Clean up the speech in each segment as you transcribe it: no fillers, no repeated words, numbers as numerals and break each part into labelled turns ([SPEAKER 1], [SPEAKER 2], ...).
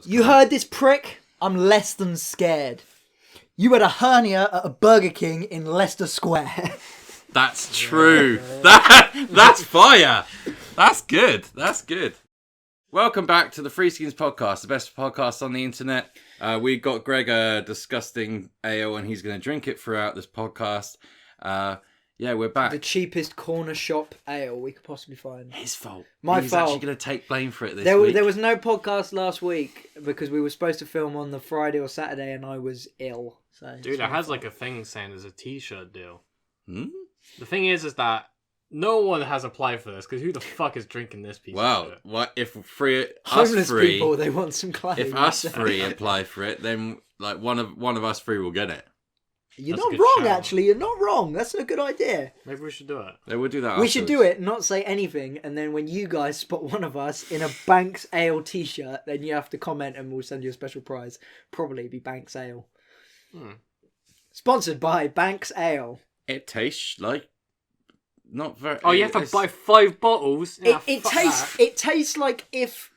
[SPEAKER 1] You heard this, prick? I'm less than scared. You had a hernia at a Burger King in Leicester Square.
[SPEAKER 2] That's true. That's fire. That's good. That's good. Welcome back to the Threeskins Podcast, the best podcast on the internet. We got Greg a disgusting ale and he's going to drink it throughout this podcast. Yeah, we're back.
[SPEAKER 1] The cheapest corner shop ale we could possibly find.
[SPEAKER 2] His fault.
[SPEAKER 1] He's
[SPEAKER 2] actually going to take blame for it this week.
[SPEAKER 1] There was no podcast last week because we were supposed to film on the Friday or Saturday and I was ill. So
[SPEAKER 3] dude, it has like a thing saying there's a t-shirt deal.
[SPEAKER 2] Hmm?
[SPEAKER 3] The thing is that no one has applied for this because who the fuck is drinking this piece of shit?
[SPEAKER 2] What if
[SPEAKER 1] homeless people, they want some claim.
[SPEAKER 2] If us three apply for it, then like one of us three will get it.
[SPEAKER 1] You're not wrong, actually. You're not wrong. That's a good idea.
[SPEAKER 3] Maybe we should do it.
[SPEAKER 2] Yeah, we'll do that.
[SPEAKER 1] We should do it, not say anything, and then when you guys spot one of us in a Banks Ale t-shirt, then you have to comment and we'll send you a special prize. Probably be Banks Ale. Sponsored by Banks Ale.
[SPEAKER 2] It tastes like not very.
[SPEAKER 3] Oh, you have to buy 5 bottles.
[SPEAKER 1] It tastes like if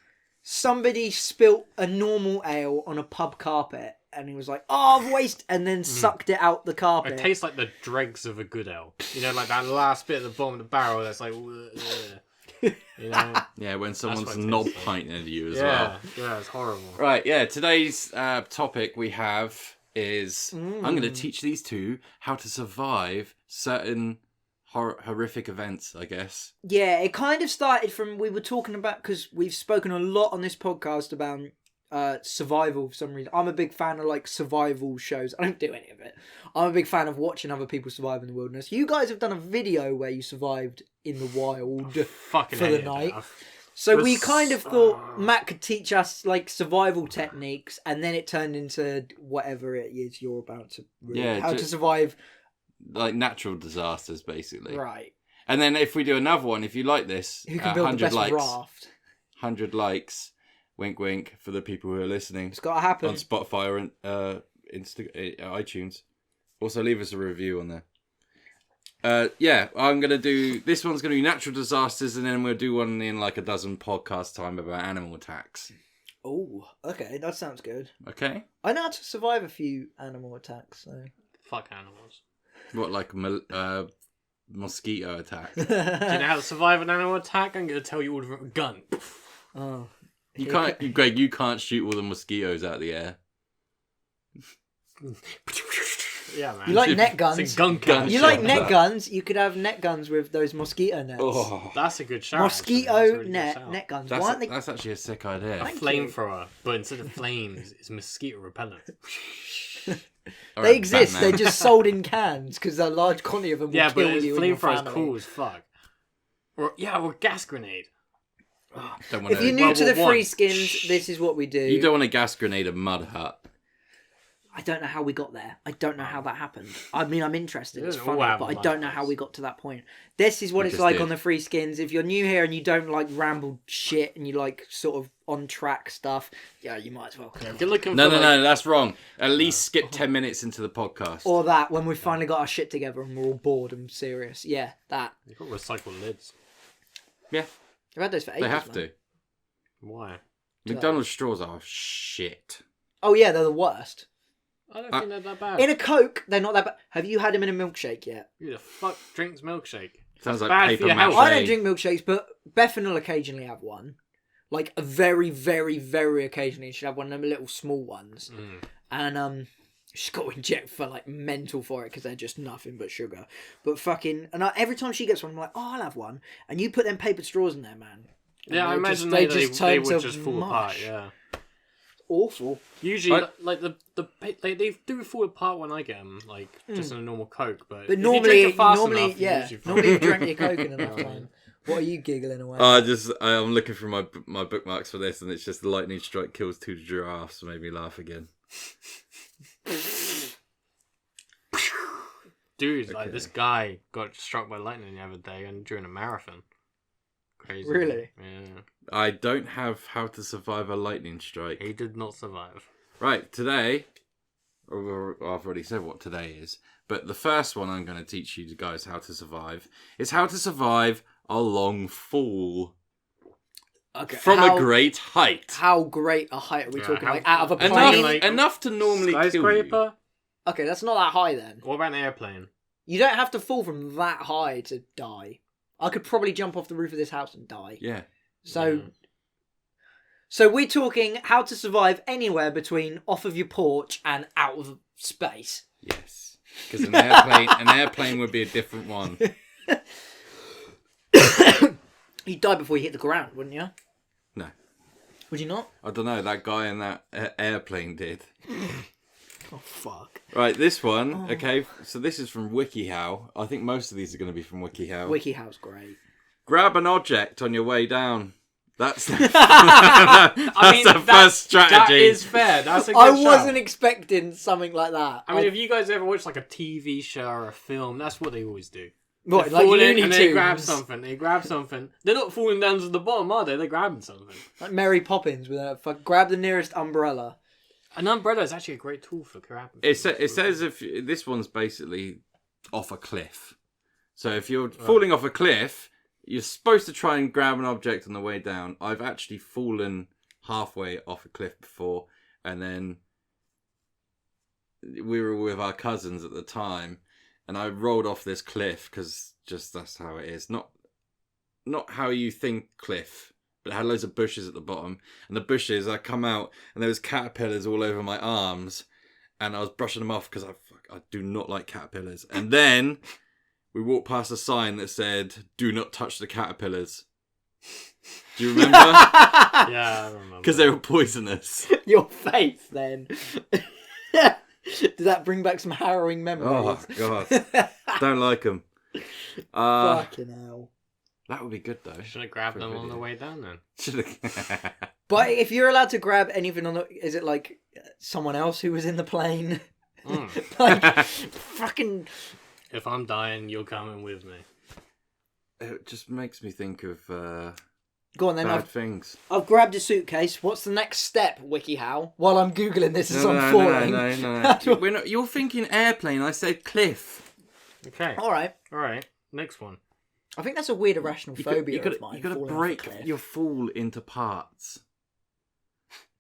[SPEAKER 1] somebody spilt a normal ale on a pub carpet. And he was like, "Oh, I've wasted," and then sucked it out the carpet.
[SPEAKER 3] It tastes like the dregs of a good ale. You know, like that last bit at the bottom of the barrel that's like, you know.
[SPEAKER 2] Yeah, when someone's knob pinting at you as well.
[SPEAKER 3] Yeah, it's horrible.
[SPEAKER 2] Right, yeah. Today's topic we have is I'm going to teach these two how to survive certain horrific events, I guess.
[SPEAKER 1] Yeah, it kind of started from we were talking about because we've spoken a lot on this podcast about. Survival for some reason. I'm a big fan of like survival shows. I don't do any of it. I'm a big fan of watching other people survive in the wilderness. You guys have done a video where you survived in the wild for the night. So we kind of thought Matt could teach us like survival techniques, and then it turned into whatever it is you're about to to survive
[SPEAKER 2] like natural disasters basically.
[SPEAKER 1] Right.
[SPEAKER 2] And then if we do another one, if you like this,
[SPEAKER 1] who can build the best raft?
[SPEAKER 2] 100 likes. Wink, wink, for the people who are listening.
[SPEAKER 1] It's got to happen.
[SPEAKER 2] On Spotify or iTunes. Also, leave us a review on there. Yeah, I'm going to do... This one's going to be natural disasters, and then we'll do one in like a dozen podcast time about animal attacks.
[SPEAKER 1] Oh, okay. That sounds good.
[SPEAKER 2] Okay.
[SPEAKER 1] I know how to survive a few animal attacks, so...
[SPEAKER 3] Fuck animals.
[SPEAKER 2] What, like mosquito attack?
[SPEAKER 3] Do you know how to survive an animal attack? I'm going to tell you all of a gun.
[SPEAKER 1] Oh...
[SPEAKER 2] Greg, you can't shoot all the mosquitoes out of the air.
[SPEAKER 3] Yeah, man.
[SPEAKER 1] You like net guns?
[SPEAKER 3] It's a gun.
[SPEAKER 1] You like net guns? You could have net guns with those mosquito nets.
[SPEAKER 2] Oh.
[SPEAKER 3] That's a good shout.
[SPEAKER 1] Mosquito net guns.
[SPEAKER 2] That's actually a sick idea.
[SPEAKER 3] A flamethrower, but instead of flames, it's mosquito repellent.
[SPEAKER 1] They exist. Batman. They're just sold in cans because a large quantity of them will kill you.
[SPEAKER 3] Yeah, but flamethrower is cool as fuck. Or gas grenade.
[SPEAKER 1] If you're new to the Threeskins, this is what we do.
[SPEAKER 2] You don't want a gas grenade, a mud hut.
[SPEAKER 1] I don't know how we got there. I don't know how that happened. I mean, I'm interested. It's funny, but I don't know how we got to that point. This is what it's like on the Threeskins. If you're new here and you don't like ramble shit and you like sort of on track stuff, yeah, you might as well.
[SPEAKER 2] No, that's wrong. At least skip 10 minutes into the podcast.
[SPEAKER 1] Or that when we finally got our shit together and we're all bored and serious. Yeah, that.
[SPEAKER 3] You've got recycled lids.
[SPEAKER 2] Yeah.
[SPEAKER 1] I've had those for ages.
[SPEAKER 2] They have to.
[SPEAKER 3] Why?
[SPEAKER 2] McDonald's straws are shit.
[SPEAKER 1] Oh yeah, they're the worst.
[SPEAKER 3] I don't think they're that bad.
[SPEAKER 1] In a Coke, they're not that bad. Have you had them in a milkshake yet?
[SPEAKER 3] Who the fuck drinks milkshake?
[SPEAKER 2] Sounds like
[SPEAKER 3] bad
[SPEAKER 2] paper
[SPEAKER 3] for your
[SPEAKER 2] mache.
[SPEAKER 3] health.
[SPEAKER 1] I don't drink milkshakes, but Bethan will occasionally have one. Like a very, very, very occasionally, she'll have one of them little small ones. And she's got to inject for like mental for it because they're just nothing but sugar. But fucking, and every time she gets one, I'm like, oh, I'll have one. And you put them paper straws in there, man.
[SPEAKER 3] Yeah, I imagine they would just fall apart. Yeah,
[SPEAKER 1] awful.
[SPEAKER 3] Usually, like they do fall apart when I get them, like just in a normal Coke. But
[SPEAKER 1] normally,
[SPEAKER 3] you
[SPEAKER 1] normally you drank your Coke in enough time. What are you giggling away?
[SPEAKER 2] I'm looking for my bookmarks for this, and it's just the lightning strike kills 2 giraffes. Made me laugh again.
[SPEAKER 3] Dude, like this guy got struck by lightning the other day and during a marathon. Crazy.
[SPEAKER 1] Really?
[SPEAKER 3] Yeah.
[SPEAKER 2] I don't have how to survive a lightning strike.
[SPEAKER 3] He did not survive.
[SPEAKER 2] Right, today, I've already said what today is, but the first one I'm going to teach you guys how to survive is how to survive a long fall.
[SPEAKER 1] Okay.
[SPEAKER 2] from a great height.
[SPEAKER 1] How great a height are we talking?
[SPEAKER 3] how-
[SPEAKER 1] Like out of a plane?
[SPEAKER 2] Enough to normally kill you.
[SPEAKER 3] Skyscraper?
[SPEAKER 1] Okay, that's not that high then.
[SPEAKER 3] What about an airplane?
[SPEAKER 1] You don't have to fall from that high to die. I could probably jump off the roof of this house and die.
[SPEAKER 2] Yeah.
[SPEAKER 1] So we're talking how to survive anywhere between off of your porch and out of space.
[SPEAKER 2] Yes. Because an airplane would be a different one.
[SPEAKER 1] You'd die before you hit the ground, wouldn't you?
[SPEAKER 2] No.
[SPEAKER 1] Would you not?
[SPEAKER 2] I don't know. That guy in that airplane did.
[SPEAKER 1] Oh, fuck.
[SPEAKER 2] Right, this one. Okay, so this is from WikiHow. I think most of these are going to be from WikiHow.
[SPEAKER 1] WikiHow's great.
[SPEAKER 2] Grab an object on your way down. That's the, first strategy.
[SPEAKER 3] That is fair. That's a good
[SPEAKER 1] I
[SPEAKER 3] shout.
[SPEAKER 1] wasn't expecting something like that.
[SPEAKER 3] I mean, if you guys ever watch like a TV show or a film, that's what they always do.
[SPEAKER 1] What,
[SPEAKER 3] They
[SPEAKER 1] like
[SPEAKER 3] fall in
[SPEAKER 1] Looney
[SPEAKER 3] and they grab
[SPEAKER 1] Tunes?
[SPEAKER 3] something. They grab something. They're not falling down to the bottom, are they? They're grabbing something.
[SPEAKER 1] Like Mary Poppins with a grab the nearest umbrella.
[SPEAKER 3] An umbrella is actually a great tool for grabbing.
[SPEAKER 2] It says if this one's basically off a cliff. So if you're falling off a cliff, you're supposed to try and grab an object on the way down. I've actually fallen halfway off a cliff before, and then we were with our cousins at the time, and I rolled off this cliff because just that's how it is. Not how you think cliff, but it had loads of bushes at the bottom, and the bushes, I come out and there was caterpillars all over my arms, and I was brushing them off because I do not like caterpillars. And then we walked past a sign that said, "Do not touch the caterpillars." Do you remember?
[SPEAKER 3] Yeah, I remember.
[SPEAKER 2] Because they were poisonous.
[SPEAKER 1] Your face, then. Did that bring back some harrowing memories?
[SPEAKER 2] Oh, God. Don't like them.
[SPEAKER 1] Fucking hell.
[SPEAKER 2] That would be good, though.
[SPEAKER 3] Should have grabbed
[SPEAKER 2] For a
[SPEAKER 3] them on
[SPEAKER 2] video.
[SPEAKER 3] the way down then.
[SPEAKER 2] Should've-
[SPEAKER 1] But if you're allowed to grab anything on the... Is it like someone else who was in the plane? Like, fucking...
[SPEAKER 3] If I'm dying, you're coming with me.
[SPEAKER 2] It just makes me think of
[SPEAKER 1] Go on then,
[SPEAKER 2] bad things.
[SPEAKER 1] I've grabbed a suitcase. What's the next step, WikiHow? While I'm Googling this as I'm
[SPEAKER 2] No.
[SPEAKER 1] falling.
[SPEAKER 2] We're not, you're thinking airplane. I said cliff.
[SPEAKER 3] Okay.
[SPEAKER 1] Alright.
[SPEAKER 3] Alright. Next one.
[SPEAKER 1] I think that's a weird irrational phobia of mine.
[SPEAKER 2] You got to
[SPEAKER 1] falling off a
[SPEAKER 2] break
[SPEAKER 1] cliff.
[SPEAKER 2] your fall into parts.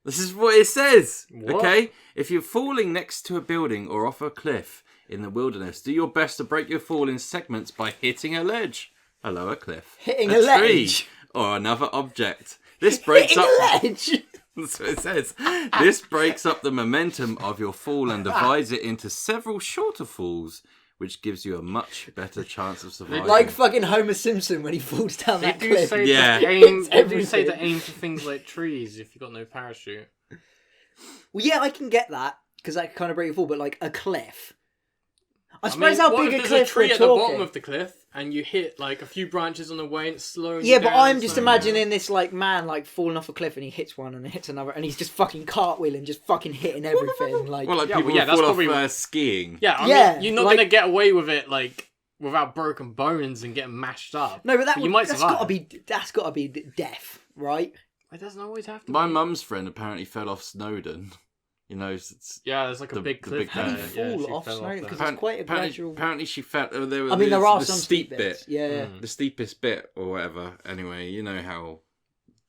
[SPEAKER 2] This is what it says.
[SPEAKER 3] What?
[SPEAKER 2] Okay? If you're falling next to a building or off a cliff in the wilderness, do your best to break your fall in segments by hitting a ledge, a lower cliff,
[SPEAKER 1] Hitting
[SPEAKER 2] a
[SPEAKER 1] a
[SPEAKER 2] tree,
[SPEAKER 1] ledge?
[SPEAKER 2] or another object. This breaks
[SPEAKER 1] Hitting
[SPEAKER 2] up.
[SPEAKER 1] a ledge?
[SPEAKER 2] That's what it says. This breaks up the momentum of your fall and divides it into several shorter falls, which gives you a much better chance of surviving.
[SPEAKER 1] Like fucking Homer Simpson when he falls down that
[SPEAKER 3] They do
[SPEAKER 1] cliff.
[SPEAKER 3] say
[SPEAKER 2] Yeah.
[SPEAKER 3] to aim. They do
[SPEAKER 1] everything.
[SPEAKER 3] say to aim for things like trees if you've got no parachute.
[SPEAKER 1] Well, yeah, I can get that because that can kind of break your fall, but like a cliff. I suppose how
[SPEAKER 3] what
[SPEAKER 1] big
[SPEAKER 3] if
[SPEAKER 1] a
[SPEAKER 3] there's
[SPEAKER 1] cliff
[SPEAKER 3] tree
[SPEAKER 1] we're
[SPEAKER 3] at the bottom
[SPEAKER 1] talking.
[SPEAKER 3] of the cliff and you hit like a few branches on the way and it's slowing
[SPEAKER 1] Yeah,
[SPEAKER 3] you
[SPEAKER 1] but
[SPEAKER 3] down,
[SPEAKER 1] I'm just
[SPEAKER 3] slowing you down.
[SPEAKER 1] imagining this like man like falling off a cliff and he hits one and hits another and he's just fucking cartwheeling, just fucking hitting everything. Like,
[SPEAKER 2] well, like
[SPEAKER 3] Yeah,
[SPEAKER 2] people
[SPEAKER 3] well, yeah,
[SPEAKER 2] who
[SPEAKER 3] that's
[SPEAKER 2] fall
[SPEAKER 3] probably-
[SPEAKER 2] off skiing.
[SPEAKER 3] Yeah, I
[SPEAKER 1] Yeah,
[SPEAKER 3] mean, you're not
[SPEAKER 1] like-
[SPEAKER 3] gonna get away with it like without broken bones and getting mashed up.
[SPEAKER 1] no, but
[SPEAKER 3] you might
[SPEAKER 1] that's
[SPEAKER 3] survive.
[SPEAKER 1] gotta be death, right?
[SPEAKER 3] It doesn't always have to.
[SPEAKER 2] My
[SPEAKER 3] be.
[SPEAKER 2] mum's friend apparently fell off Snowdon. You know, it's
[SPEAKER 3] Yeah, there's like a
[SPEAKER 2] the-
[SPEAKER 3] big
[SPEAKER 2] the
[SPEAKER 3] cliff.
[SPEAKER 2] big
[SPEAKER 1] How do you
[SPEAKER 2] Yeah,
[SPEAKER 1] fall
[SPEAKER 3] she
[SPEAKER 1] off
[SPEAKER 3] fell
[SPEAKER 1] snow?
[SPEAKER 3] there.
[SPEAKER 1] Because it's quite a gradual.
[SPEAKER 2] Apparently she fell.
[SPEAKER 1] I mean, there are
[SPEAKER 2] the
[SPEAKER 1] some
[SPEAKER 2] steep
[SPEAKER 1] steep
[SPEAKER 2] bit.
[SPEAKER 1] bits. Yeah.
[SPEAKER 3] Mm.
[SPEAKER 2] The steepest bit or whatever. Anyway, you know how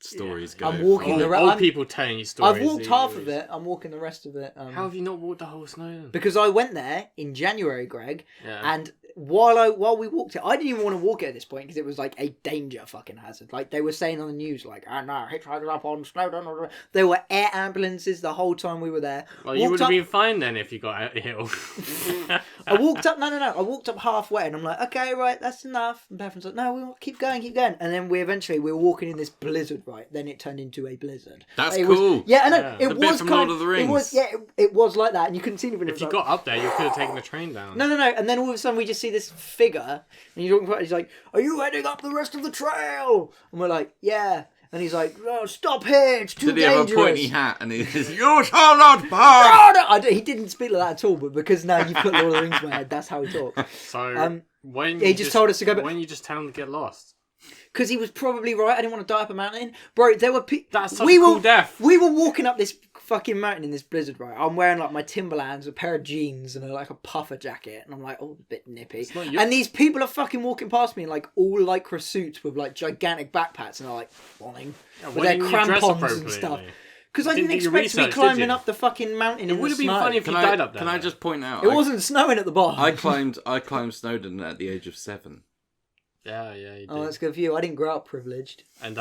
[SPEAKER 2] stories go.
[SPEAKER 1] I'm walking
[SPEAKER 3] Old,
[SPEAKER 1] the
[SPEAKER 3] old
[SPEAKER 1] I'm-
[SPEAKER 3] people telling you stories.
[SPEAKER 1] I've walked
[SPEAKER 3] these
[SPEAKER 1] half
[SPEAKER 3] days.
[SPEAKER 1] of it. I'm walking the rest of it.
[SPEAKER 3] How have you not walked the whole snow then?
[SPEAKER 1] Because I went there in January, Greg,
[SPEAKER 3] Yeah.
[SPEAKER 1] and while we walked it, I didn't even want to walk it at this point because it was like a danger fucking hazard. Like they were saying on the news, like, "Oh no, hitchhikers up on Snowdon." There were air ambulances the whole time we were there.
[SPEAKER 3] Well, you
[SPEAKER 1] Walked
[SPEAKER 3] would have
[SPEAKER 1] up-
[SPEAKER 3] been fine then if you got out the hill.
[SPEAKER 1] I walked up. No. I walked up halfway, and I'm like, "Okay, right, that's enough." And Bethany's like, "No, we want keep going." And then we were walking in this blizzard. Right, then it turned into a blizzard.
[SPEAKER 2] That's
[SPEAKER 1] It was-
[SPEAKER 2] cool.
[SPEAKER 1] Yeah, I know.
[SPEAKER 3] Yeah.
[SPEAKER 1] It
[SPEAKER 2] The bit
[SPEAKER 1] was
[SPEAKER 2] from
[SPEAKER 1] kind
[SPEAKER 2] Lord of the Rings.
[SPEAKER 1] It was it was like that, and you couldn't see anything.
[SPEAKER 3] If you got up there, you could have taken the train down.
[SPEAKER 1] No. And then all of a sudden we just see this figure, and he's talking about. He's like, "Are you heading up the rest of the trail?" And we're like, "Yeah." And he's like, "Oh, stop here! It's too
[SPEAKER 2] Did he
[SPEAKER 1] dangerous."
[SPEAKER 2] have a pointy hat? And he says, "You shall not pass."
[SPEAKER 1] Oh, no! He didn't speak like that at all, but because now you put Lord of the Rings in my head, that's how he talks.
[SPEAKER 3] So
[SPEAKER 1] Um,
[SPEAKER 3] when
[SPEAKER 1] he
[SPEAKER 3] you
[SPEAKER 1] just told us to go back-
[SPEAKER 3] When you just tell them to get lost.
[SPEAKER 1] because he was probably right. I didn't want to die up a mountain, bro. There were people.
[SPEAKER 3] That's such a cool death.
[SPEAKER 1] We were walking up this fucking mountain in this blizzard, right? I'm wearing like my Timberlands, a pair of jeans, and like a puffer jacket, and I'm like, oh, a bit nippy. And these people are fucking walking past me in like all lycra suits with like gigantic backpacks, and are like wanting with their crampons and stuff. Because I didn't expect to be climbing up the fucking mountain.
[SPEAKER 3] It would have been funny if you died up there.
[SPEAKER 2] Can I just point out?
[SPEAKER 1] It wasn't snowing at the bottom.
[SPEAKER 2] I climbed Snowdon at the age of 7.
[SPEAKER 3] Yeah, you did.
[SPEAKER 1] Oh, that's good for you. I didn't grow up privileged.
[SPEAKER 3] And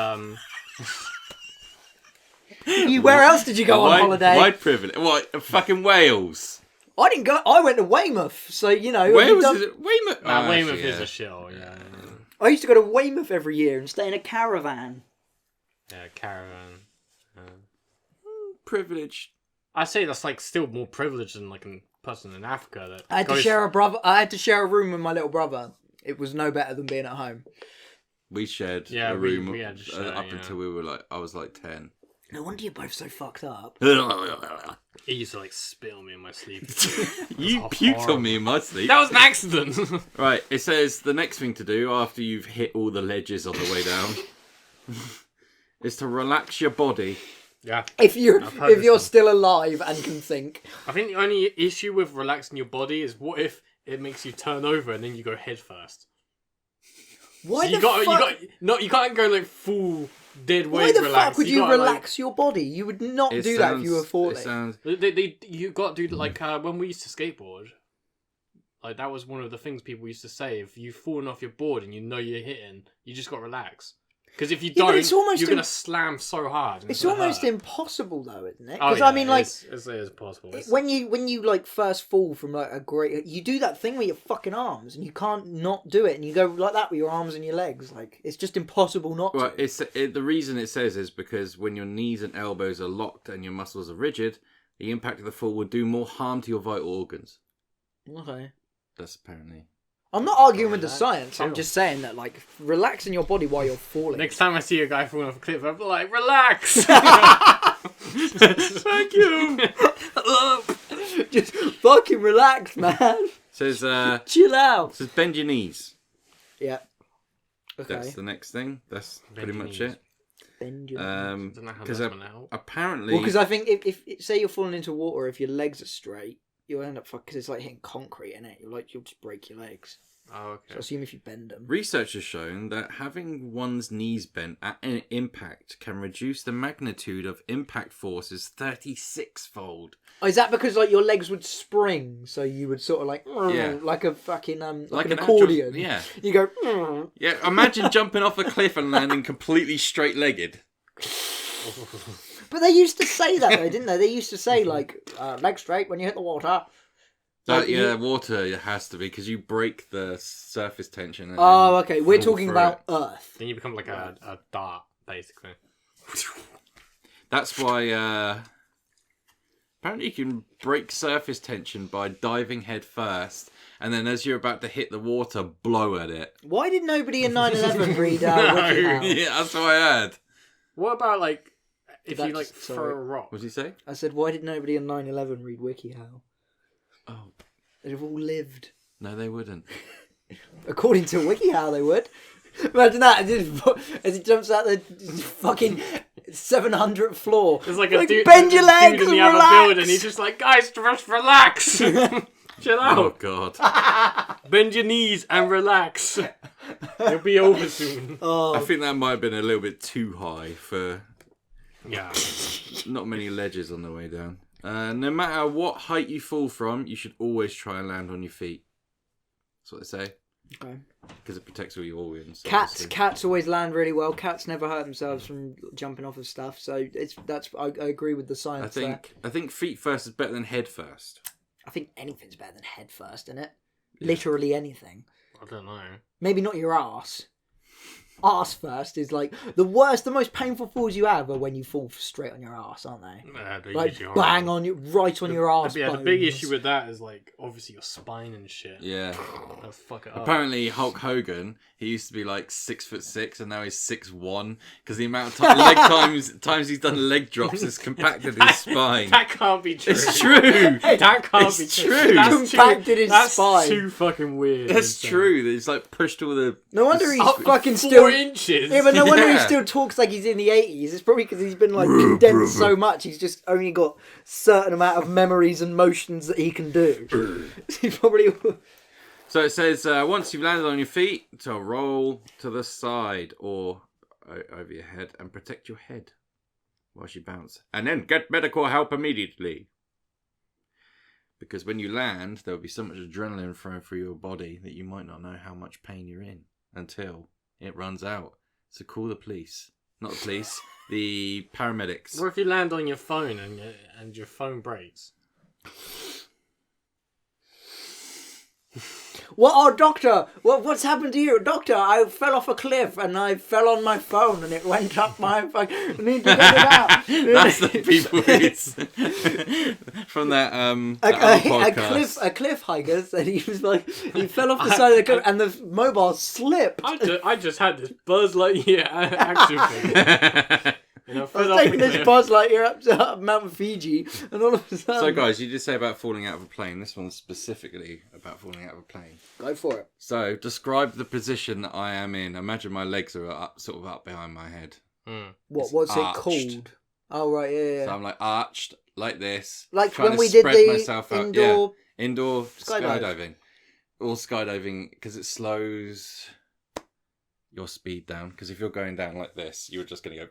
[SPEAKER 1] Where else did you go on holiday?
[SPEAKER 2] Why privilege? What? Fucking Wales.
[SPEAKER 1] I didn't go. I went to Weymouth, so you know.
[SPEAKER 2] Wales is it? Weymouth.
[SPEAKER 3] Weymouth is a shell. Yeah.
[SPEAKER 1] I used to go to Weymouth every year and stay in a caravan.
[SPEAKER 3] Yeah, caravan.
[SPEAKER 2] Privileged.
[SPEAKER 3] I say that's like still more privileged than like a person in Africa. That
[SPEAKER 1] I had to share a brother. I had to share a room with my little brother. It was no better than being at home.
[SPEAKER 2] We shared a room up until we were like, I was like 10.
[SPEAKER 1] No wonder you're both so fucked up.
[SPEAKER 3] He used to like spit on me in my sleep.
[SPEAKER 2] You puked on me in my sleep.
[SPEAKER 3] That was an accident.
[SPEAKER 2] Right, it says the next thing to do after you've hit all the ledges on the way down is to relax your body.
[SPEAKER 3] Yeah.
[SPEAKER 1] If you're still alive and can think.
[SPEAKER 3] I think the only issue with relaxing your body is what if it makes you turn over and then you go head first.
[SPEAKER 1] Why
[SPEAKER 3] so you can't go like full dead weight.
[SPEAKER 1] Why the fuck would you relax your body? You would not do that if you were falling.
[SPEAKER 3] You got to do like when we used to skateboard. Like that was one of the things people used to say. If you've fallen off your board and you know you're hitting, you just got to relax. Because if you don't, you're going to slam so hard.
[SPEAKER 1] It's almost impossible, though, isn't it? Because I mean, like,
[SPEAKER 3] it is possible.
[SPEAKER 1] When you like first fall from like a great, you do that thing with your fucking arms, and you can't not do it, and you go like that with your arms and your legs. Like it's just impossible not to.
[SPEAKER 2] The reason it says is because when your knees and elbows are locked and your muscles are rigid, the impact of the fall will do more harm to your vital organs.
[SPEAKER 1] Okay.
[SPEAKER 2] That's apparently.
[SPEAKER 1] I'm not arguing with the science. I'm just saying that, like, relaxing your body while you're falling.
[SPEAKER 3] Next time I see a guy falling off a cliff, I'm like, relax.
[SPEAKER 2] Thank you.
[SPEAKER 1] Just fucking relax, man.
[SPEAKER 2] Says
[SPEAKER 1] chill out.
[SPEAKER 2] Says bend your knees.
[SPEAKER 1] Yeah. Okay.
[SPEAKER 2] That's the next thing. That's pretty much it.
[SPEAKER 1] Bend your knees.
[SPEAKER 2] Because apparently,
[SPEAKER 1] because I think if say you're falling into water, if your legs are straight, you'll end up because it's like hitting concrete in it. You'll just break your legs.
[SPEAKER 3] Oh, okay.
[SPEAKER 1] So I assume if you bend them.
[SPEAKER 2] Research has shown that having one's knees bent at an impact can reduce the magnitude of impact forces 36-fold.
[SPEAKER 1] Oh, is that because like your legs would spring, so you would sort of like like a fucking like an accordion?
[SPEAKER 2] Yeah.
[SPEAKER 1] You go.
[SPEAKER 2] Yeah. Imagine jumping off a cliff and landing completely straight-legged.
[SPEAKER 1] But they used to say that though, didn't they? They used to say like leg straight when you hit the water. Like,
[SPEAKER 2] water it has to be because you break the surface tension. And
[SPEAKER 1] okay. We're talking about Earth.
[SPEAKER 3] Then you become like a dart, basically.
[SPEAKER 2] That's why apparently you can break surface tension by diving head first, and then as you're about to hit the water, blow at it.
[SPEAKER 1] Why did nobody in 9/11 read WikiHow?
[SPEAKER 2] Yeah, that's what I heard.
[SPEAKER 3] What about like if you like throw a rock?
[SPEAKER 2] What did you say?
[SPEAKER 1] I said, why did nobody in 9/11 read WikiHow?
[SPEAKER 2] Oh,
[SPEAKER 1] they'd have all lived.
[SPEAKER 2] No, they wouldn't.
[SPEAKER 1] According to WikiHow, they would. Imagine that as he jumps out the fucking 700th floor.
[SPEAKER 3] There's like a dude,
[SPEAKER 1] bend your legs
[SPEAKER 3] in the
[SPEAKER 1] and
[SPEAKER 3] other building. He's just like, guys, just relax. Chill out.
[SPEAKER 2] Oh God.
[SPEAKER 3] Bend your knees and relax. It'll be over soon.
[SPEAKER 1] Oh.
[SPEAKER 2] I think that might have been a little bit too high for.
[SPEAKER 3] Yeah.
[SPEAKER 2] Not many ledges on the way down. No matter what height you fall from, you should always try and land on your feet. That's what they say.
[SPEAKER 1] Okay.
[SPEAKER 2] Because it protects all your organs.
[SPEAKER 1] Cats always land really well. Cats never hurt themselves from jumping off of stuff. So I agree with the science.
[SPEAKER 2] I think feet first is better than head first.
[SPEAKER 1] I think anything's better than head first, isn't it? Yeah. Literally anything.
[SPEAKER 3] I don't know.
[SPEAKER 1] Maybe not your arse. Arse first is like the worst, the most painful falls you have are when you fall straight on your arse, aren't they? Like bang on you, right on your arse.
[SPEAKER 3] Yeah, the big issue with that is like obviously your spine and shit.
[SPEAKER 2] Yeah.
[SPEAKER 3] That'll fuck it up.
[SPEAKER 2] Apparently Hulk Hogan, he used to be like 6'6" and now he's 6'1" because the amount of leg times he's done leg drops has compacted his spine.
[SPEAKER 3] That can't be true.
[SPEAKER 2] It's true.
[SPEAKER 3] That can't be true.
[SPEAKER 1] That's compacted his spine.
[SPEAKER 3] That's too fucking weird.
[SPEAKER 2] That's true. It's like pushed all the.
[SPEAKER 1] No wonder he's fucking still still
[SPEAKER 3] inches.
[SPEAKER 1] Yeah, but no wonder he still talks like he's in the 80s. It's probably because he's been like condensed so much. He's just only got certain amount of memories and motions that he can do. He probably.
[SPEAKER 2] So it says once you've landed on your feet, to roll to the side or over your head and protect your head whilst you bounce, and then get medical help immediately. Because when you land, there'll be so much adrenaline flowing through your body that you might not know how much pain you're in until it runs out. So call the police. Not the police, the paramedics.
[SPEAKER 3] Or if you land on your phone and your phone breaks.
[SPEAKER 1] What? Oh, doctor! What's happened to you? Doctor, I fell off a cliff and I fell on my phone and it went up my... I need to get it out.
[SPEAKER 2] That's the people from that podcast.
[SPEAKER 1] A cliff hiker said he was like... He fell off the side of the cliff and the mobile slipped.
[SPEAKER 3] I just had this Buzz Lightyear action figure. You know,
[SPEAKER 1] I was taking this Buzz Lightyear up to Mount Fiji, and all of a sudden...
[SPEAKER 2] So, guys, you did say about falling out of a plane. This one's specifically about falling out of a plane.
[SPEAKER 1] Go for it.
[SPEAKER 2] So, describe the position that I am in. Imagine my legs are up, sort of up behind my head.
[SPEAKER 1] What's arched. It called? Oh, right, yeah.
[SPEAKER 2] So, I'm like arched, like this.
[SPEAKER 1] Like when we did the indoor...
[SPEAKER 2] Yeah, indoor skydiving. Or skydiving, because it slows your speed down. Because if you're going down like this, you're just going to go...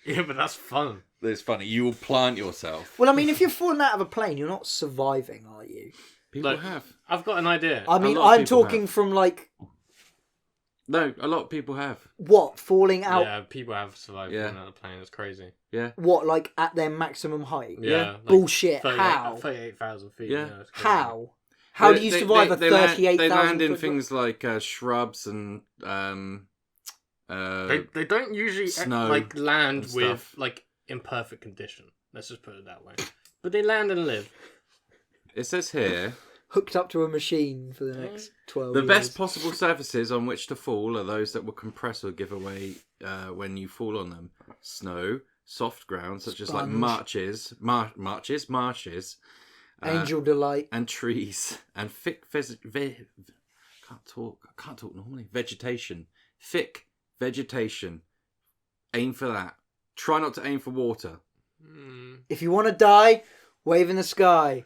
[SPEAKER 3] Yeah, but that's fun.
[SPEAKER 2] It's funny. You will plant yourself.
[SPEAKER 1] Well, I mean, if you're falling out of a plane, you're not surviving, are you?
[SPEAKER 2] People have.
[SPEAKER 3] I've got an idea.
[SPEAKER 1] I mean, I'm talking from like...
[SPEAKER 2] No, a lot of people have.
[SPEAKER 1] What? Falling out?
[SPEAKER 3] Yeah, people have survived falling out of a plane. It's crazy.
[SPEAKER 2] Yeah.
[SPEAKER 1] What, like at their maximum height?
[SPEAKER 3] Yeah. Like
[SPEAKER 1] bullshit. How?
[SPEAKER 3] 38,000 feet.
[SPEAKER 2] Yeah.
[SPEAKER 1] How? How do you survive a 38,000
[SPEAKER 2] They land in
[SPEAKER 1] foot
[SPEAKER 2] things like shrubs and...
[SPEAKER 3] they don't usually land with like imperfect condition. Let's just put it that way. But they land and live.
[SPEAKER 2] It says here...
[SPEAKER 1] Hooked up to a machine for the next 12
[SPEAKER 2] The
[SPEAKER 1] years.
[SPEAKER 2] best possible surfaces on which to fall are those that will compress or give away when you fall on them. Snow, soft ground, such as like marshes,
[SPEAKER 1] Angel Delight.
[SPEAKER 2] and trees, and thick can't talk normally. Vegetation. Thick vegetation. Aim for that. Try not to aim for water.
[SPEAKER 1] If you want to die, wave in the sky.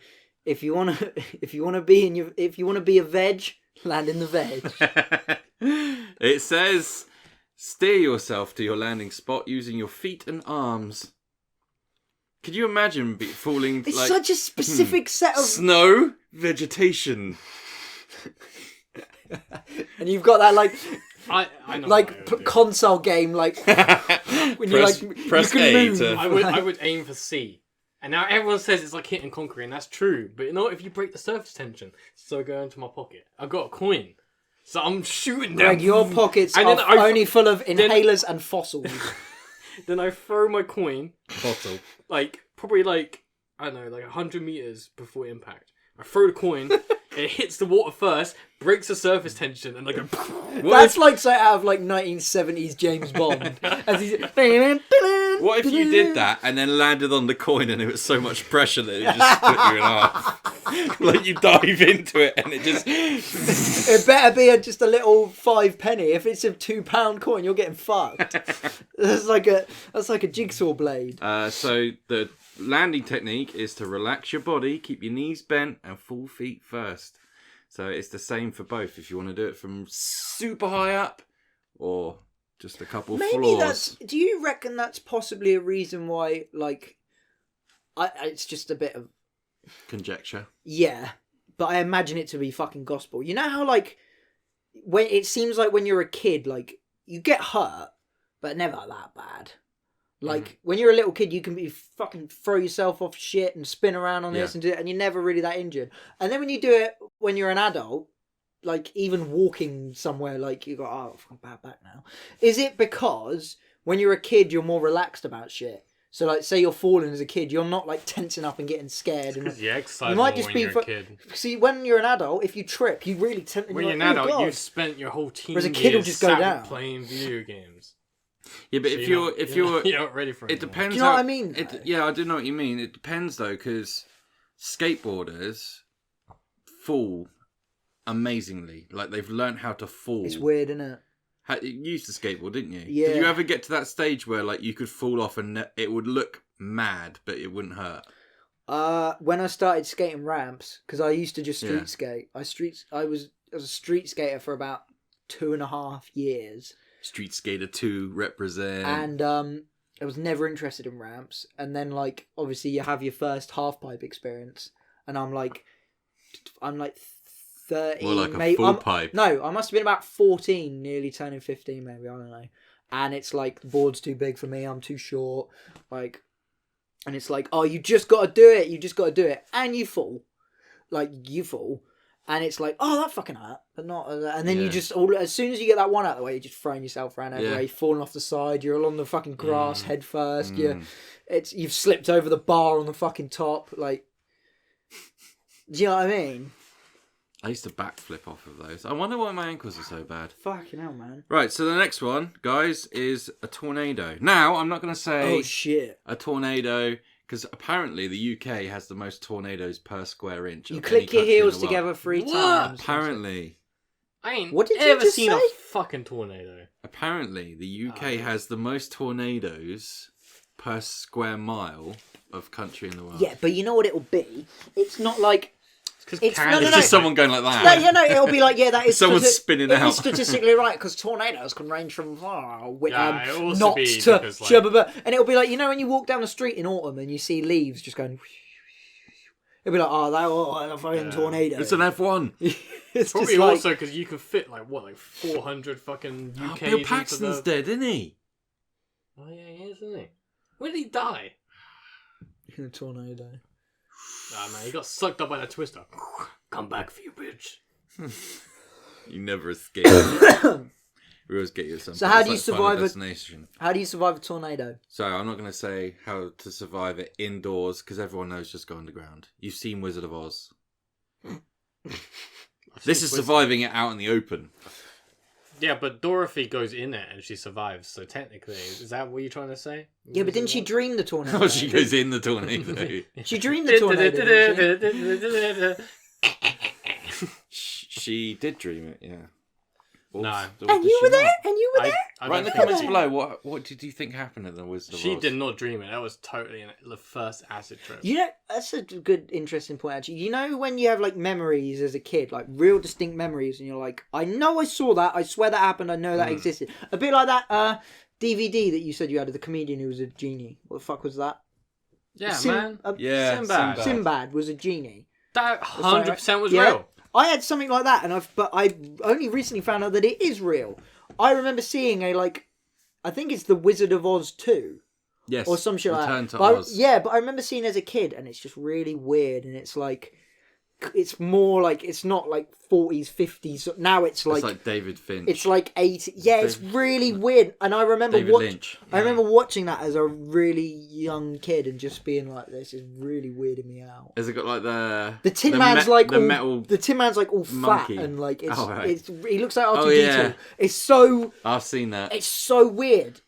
[SPEAKER 1] If you want to be a veg, land in the veg.
[SPEAKER 2] It says, steer yourself to your landing spot using your feet and arms. Could you imagine falling?
[SPEAKER 1] It's such a specific set of
[SPEAKER 2] snow vegetation.
[SPEAKER 1] And you've got that like
[SPEAKER 3] I know
[SPEAKER 1] like console game like when
[SPEAKER 2] press
[SPEAKER 1] you can
[SPEAKER 2] A
[SPEAKER 1] move.
[SPEAKER 2] to...
[SPEAKER 3] I would aim for C. And now everyone says it's like hitting concrete, and that's true. But you know what? If you break the surface tension, so I go into my pocket. I've got a coin. So I'm shooting down.
[SPEAKER 1] Greg, your pockets are only full of inhalers and fossils.
[SPEAKER 3] Then I throw my coin.
[SPEAKER 2] Bottle.
[SPEAKER 3] Probably I don't know, 100 meters before impact. I throw the coin, it hits the water first, breaks the surface tension, and I go...
[SPEAKER 1] That's like so out of 1970s James Bond. As he's...
[SPEAKER 2] What if you did that and then landed on the coin and it was so much pressure that it just split you in half? Like you dive into it and it just...
[SPEAKER 1] It better be just a little 5 penny. If it's a £2 coin, you're getting fucked. That's like a jigsaw blade.
[SPEAKER 2] So the landing technique is to relax your body, keep your knees bent, and full feet first. So it's the same for both. If you want to do it from super high up or just a couple floors.
[SPEAKER 1] Do you reckon that's possibly a reason why, it's just a bit of...
[SPEAKER 2] Conjecture.
[SPEAKER 1] Yeah, but I imagine it to be fucking gospel. You know how, when it seems like when you're a kid, you get hurt, but never that bad. When you're a little kid, you can be fucking throw yourself off shit and spin around on this and do it, and you're never really that injured. And then when you do it when you're an adult, even walking somewhere, you go, oh, I've got bad back now. Is it because when you're a kid, you're more relaxed about shit? So, say you're falling as a kid, you're not tensing up and getting scared. And
[SPEAKER 3] yeah, excited.
[SPEAKER 1] You might just be
[SPEAKER 3] a kid.
[SPEAKER 1] See, when you're an adult, if you trip, you really tense.
[SPEAKER 3] When you're an adult, you've spent your whole teen
[SPEAKER 1] years a kid will just go down
[SPEAKER 3] playing video games.
[SPEAKER 2] Yeah, but you're
[SPEAKER 3] not ready for it.
[SPEAKER 2] It depends.
[SPEAKER 1] Do you know what I mean?
[SPEAKER 2] Yeah, I do know what you mean. It depends though, because skateboarders fall amazingly. They've learned how to fall.
[SPEAKER 1] It's weird, isn't it?
[SPEAKER 2] You used to skateboard, didn't you?
[SPEAKER 1] Yeah.
[SPEAKER 2] Did you ever get to that stage where like you could fall off and it would look mad, but it wouldn't hurt?
[SPEAKER 1] When I started skating ramps, because I used to just street skate. I was a street skater for about 2.5 years.
[SPEAKER 2] Street Skater 2 represent.
[SPEAKER 1] And I was never interested in ramps. And then like obviously you have your first half pipe experience, and I'm like 13.
[SPEAKER 2] More like a full pipe.
[SPEAKER 1] No, I must have been about 14, nearly turning 15, maybe. I don't know. And it's like the board's too big for me. I'm too short. Like. And it's like, oh, you just got to do it. You just got to do it. And you fall. And it's like, oh, that fucking hurt. But not... And then you just... as soon as you get that one out of the way, you're just throwing yourself around everywhere. You're falling off the side. You're along the fucking grass head first. You've slipped over the bar on the fucking top. Like... Do you know what I mean?
[SPEAKER 2] I used to backflip off of those. I wonder why my ankles are so bad.
[SPEAKER 1] Fucking hell, man.
[SPEAKER 2] Right, so the next one, guys, is a tornado. Now, I'm not going to say...
[SPEAKER 1] Oh, shit.
[SPEAKER 2] A tornado, because apparently the UK has the most tornadoes per square inch.
[SPEAKER 1] You click your heels together 3 times.
[SPEAKER 2] Apparently.
[SPEAKER 3] I ain't
[SPEAKER 1] what did you
[SPEAKER 3] ever
[SPEAKER 1] just
[SPEAKER 3] seen
[SPEAKER 1] say?
[SPEAKER 3] a fucking tornado.
[SPEAKER 2] Apparently, the UK has the most tornadoes per square mile of country in the world.
[SPEAKER 1] Yeah, but you know what it'll be? It's not like...
[SPEAKER 2] It's just someone going like that.
[SPEAKER 1] It'll be like, that is...
[SPEAKER 2] Someone's spinning out.
[SPEAKER 1] It's statistically right, because tornadoes can range from knots
[SPEAKER 3] to...
[SPEAKER 1] And it'll be like, when you walk down the street in autumn and you see leaves just going... It'll be like, that's a fucking tornado.
[SPEAKER 2] It's an F1.
[SPEAKER 1] It's
[SPEAKER 3] probably also because you can fit, 400 fucking UKs
[SPEAKER 2] Bill Paxton's dead, isn't he?
[SPEAKER 3] Oh, yeah, he is, isn't he? When did he die?
[SPEAKER 1] In a tornado.
[SPEAKER 3] Ah, man, he got sucked up by that twister. Come back for you, bitch.
[SPEAKER 2] You never escape. We always get you at some
[SPEAKER 1] So
[SPEAKER 2] point.
[SPEAKER 1] how do you survive
[SPEAKER 2] How
[SPEAKER 1] do you survive a tornado?
[SPEAKER 2] So I'm not going to say how to survive it indoors, because everyone knows just go underground. You've seen Wizard of Oz. This is surviving it out in the open.
[SPEAKER 3] Yeah, but Dorothy goes in it and she survives, so technically, is that what you're trying to say?
[SPEAKER 1] Yeah, but didn't she dream the tornado?
[SPEAKER 2] Oh, she goes in the tornado.
[SPEAKER 1] She dreamed the tornado,
[SPEAKER 2] She did dream it, yeah.
[SPEAKER 3] No.
[SPEAKER 1] And you were there? And you were there?
[SPEAKER 2] Write in the comments below, what did you think happened in the Wizard of Oz?
[SPEAKER 3] She did not dream it. That was totally the first acid trip.
[SPEAKER 1] That's a good, interesting point, actually. You know when you have, memories as a kid, real distinct memories, and you're like, I know I saw that, I swear that happened, I know that existed. A bit like that DVD that you said you had of the comedian who was a genie. What the fuck was that?
[SPEAKER 3] Yeah,
[SPEAKER 1] Sinbad was a genie.
[SPEAKER 3] That 100% was real.
[SPEAKER 1] I had something like that, but I only recently found out that it is real. I remember seeing I think it's the Wizard of Oz 2.
[SPEAKER 2] Yes.
[SPEAKER 1] Or some shit like that.
[SPEAKER 2] Return to Oz.
[SPEAKER 1] But I remember seeing it as a kid, and it's just really weird, and it's it's more it's not 40s, 50s. Now it's
[SPEAKER 2] like David Finch.
[SPEAKER 1] It's 80. Yeah, it's really weird. And I remember I remember watching that as a really young kid and just being like, this is really weirding me out.
[SPEAKER 2] Has it got
[SPEAKER 1] the Tin Man's
[SPEAKER 2] metal?
[SPEAKER 1] The Tin Man's all
[SPEAKER 2] monkey.
[SPEAKER 1] fat and it's
[SPEAKER 2] right.
[SPEAKER 1] he looks like R2D2.
[SPEAKER 2] Oh, yeah.
[SPEAKER 1] It's so
[SPEAKER 2] I've seen that.
[SPEAKER 1] It's so weird.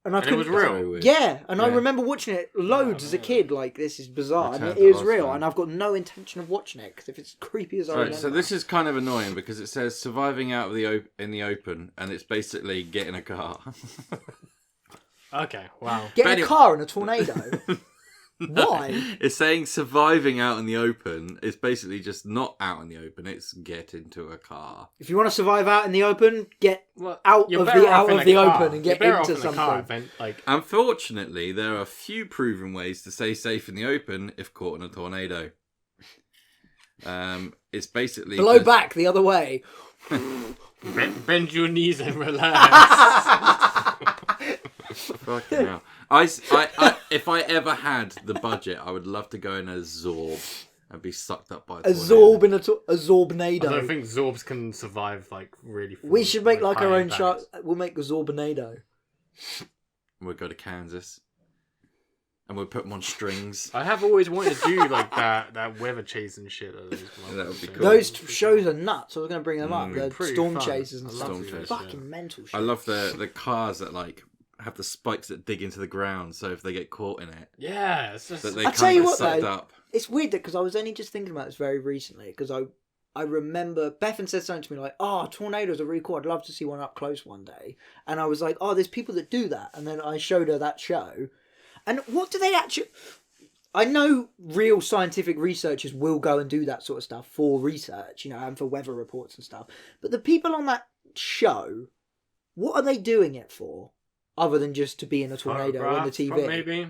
[SPEAKER 1] And
[SPEAKER 3] it was real.
[SPEAKER 1] Yeah, and I remember watching it loads as a kid. This is bizarre, and it is real. And I've got no intention of watching it because if it's creepy as I remember.
[SPEAKER 2] So this is kind of annoying because it says surviving out of in the open, and it's basically getting a car.
[SPEAKER 3] Okay, wow.
[SPEAKER 1] Getting a car in a tornado. Why?
[SPEAKER 2] It's saying surviving out in the open is basically just not out in the open. It's get into a car.
[SPEAKER 1] If you want to survive out in the open, get out of the open and get into something.
[SPEAKER 2] Unfortunately, there are few proven ways to stay safe in the open if caught in a tornado. It's basically
[SPEAKER 1] blow back the other way.
[SPEAKER 3] Bend your knees and relax.
[SPEAKER 2] Fucking hell. I, if I ever had the budget, I would love to go in a Zorb and be sucked up by a
[SPEAKER 1] Zorb in a Zorbnado.
[SPEAKER 3] I don't think Zorbs can survive really.
[SPEAKER 1] We should make our own shark. We'll make a Zorbnado.
[SPEAKER 2] We'll go to Kansas and we'll put them on strings.
[SPEAKER 3] I have always wanted to do that weather chase and shit.
[SPEAKER 2] That would be cool.
[SPEAKER 1] Those shows are nuts. I was going to bring them up. The storm chasers and stuff. Fucking mental shit.
[SPEAKER 2] I love the cars that have the spikes that dig into the ground, so if they get caught in it,
[SPEAKER 3] it's just...
[SPEAKER 1] I tell you what, though, it's weird because I was only just thinking about this very recently because I remember Bethan said something to me like, "Oh, tornadoes are really cool. I'd love to see one up close one day." And I was like, "Oh, there's people that do that." And then I showed her that show. And what do they actually... I know real scientific researchers will go and do that sort of stuff for research, and for weather reports and stuff. But the people on that show, what are they doing it for? Other than just to be in a tornado on the TV?
[SPEAKER 3] Maybe.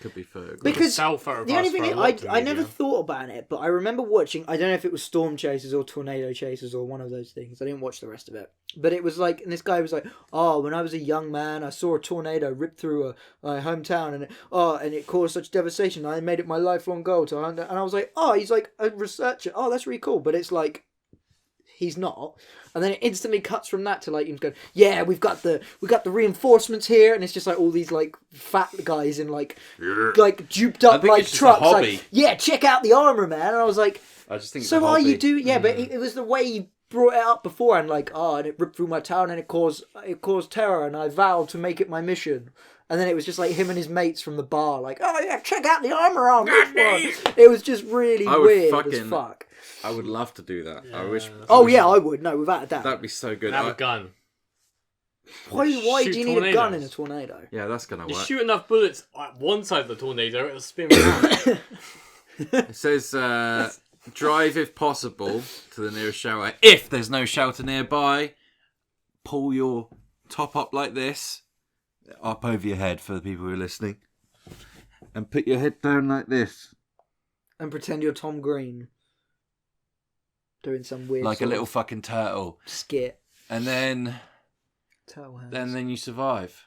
[SPEAKER 2] Could be photographs.
[SPEAKER 1] Because the only thing I never thought about it, but I remember watching, I don't know if it was Storm Chasers or Tornado Chasers or one of those things. I didn't watch the rest of it. But it was like, and this guy was like, "Oh, when I was a young man, I saw a tornado rip through my hometown and it caused such devastation. I made it my lifelong goal to..." And I was like, "Oh, he's like a researcher. Oh, that's really cool." But it's like, he's not. And then it instantly cuts from that to like him going, "Yeah, we got the reinforcements here," and it's just like all these like fat guys in like duped up like trucks. Like, "Yeah, check out the armor, man." And I was like,
[SPEAKER 2] I just think
[SPEAKER 1] "So are you doing?" Yeah, but it was the way he brought it up before, and like, "Oh, and it ripped through my town, and it caused terror, and I vowed to make it my mission." And then it was just like him and his mates from the bar, like, "Oh yeah, check out the armor on this one." It was just really weird as fuck.
[SPEAKER 2] I would love to do that. Yeah, I wish.
[SPEAKER 1] Yeah, I would. No, without a doubt.
[SPEAKER 2] That'd be so good.
[SPEAKER 3] Have a gun.
[SPEAKER 1] Why do you need a gun in a tornado?
[SPEAKER 2] Yeah, that's gonna work.
[SPEAKER 3] You shoot enough bullets at one side of the tornado, it'll spin around.
[SPEAKER 2] It says, drive if possible to the nearest shelter. If there's no shelter nearby, pull your top up like this, up over your head for the people who are listening, and put your head down like this.
[SPEAKER 1] And pretend you're Tom Green. Doing some weird
[SPEAKER 2] like a little fucking turtle
[SPEAKER 1] skit,
[SPEAKER 2] and then you survive.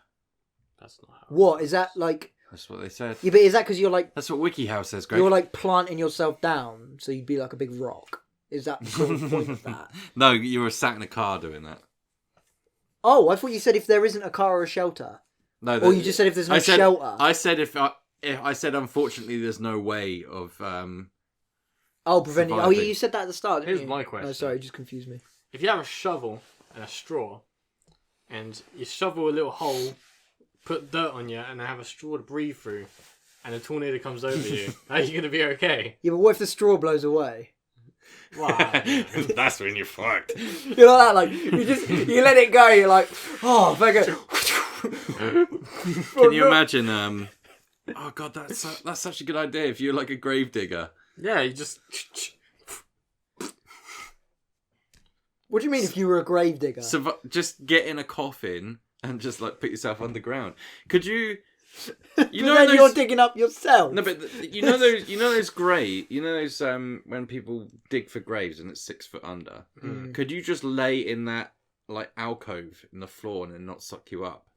[SPEAKER 3] That's not how.
[SPEAKER 1] What is that like?
[SPEAKER 2] That's what they said.
[SPEAKER 1] Yeah, but is that because you're like?
[SPEAKER 2] That's what WikiHow says, Greg.
[SPEAKER 1] You're like planting yourself down, so you'd be like a big rock. Is that the sort of point of that?
[SPEAKER 2] No, you were sat in a car doing that.
[SPEAKER 1] Oh, I thought you said if there isn't a car or a shelter.
[SPEAKER 2] No,
[SPEAKER 1] or you just said if there's no shelter.
[SPEAKER 2] I said if I said unfortunately there's no way of
[SPEAKER 1] preventing. Oh, you said that at the start.
[SPEAKER 3] Here's my question.
[SPEAKER 1] Oh, sorry, just confused me.
[SPEAKER 3] If you have a shovel and a straw, and you shovel a little hole, put dirt on you, and then have a straw to breathe through, and a tornado comes over you, are you gonna be okay?
[SPEAKER 1] Yeah, but what if the straw blows away?
[SPEAKER 3] Wow.
[SPEAKER 2] That's when you're fucked.
[SPEAKER 1] You're like that, like you let it go. You're like, oh, thank it.
[SPEAKER 2] Can you imagine? Oh god, that's such a good idea. If you're like a gravedigger.
[SPEAKER 3] Yeah, you just...
[SPEAKER 1] What do you mean if you were a gravedigger?
[SPEAKER 2] Just get in a coffin and just like put yourself underground. Could you...
[SPEAKER 1] you're digging up yourself.
[SPEAKER 2] No, but those grave... You know those when people dig for graves and it's 6 foot under?
[SPEAKER 1] Mm.
[SPEAKER 2] Could you just lay in that like alcove in the floor and it not suck you up?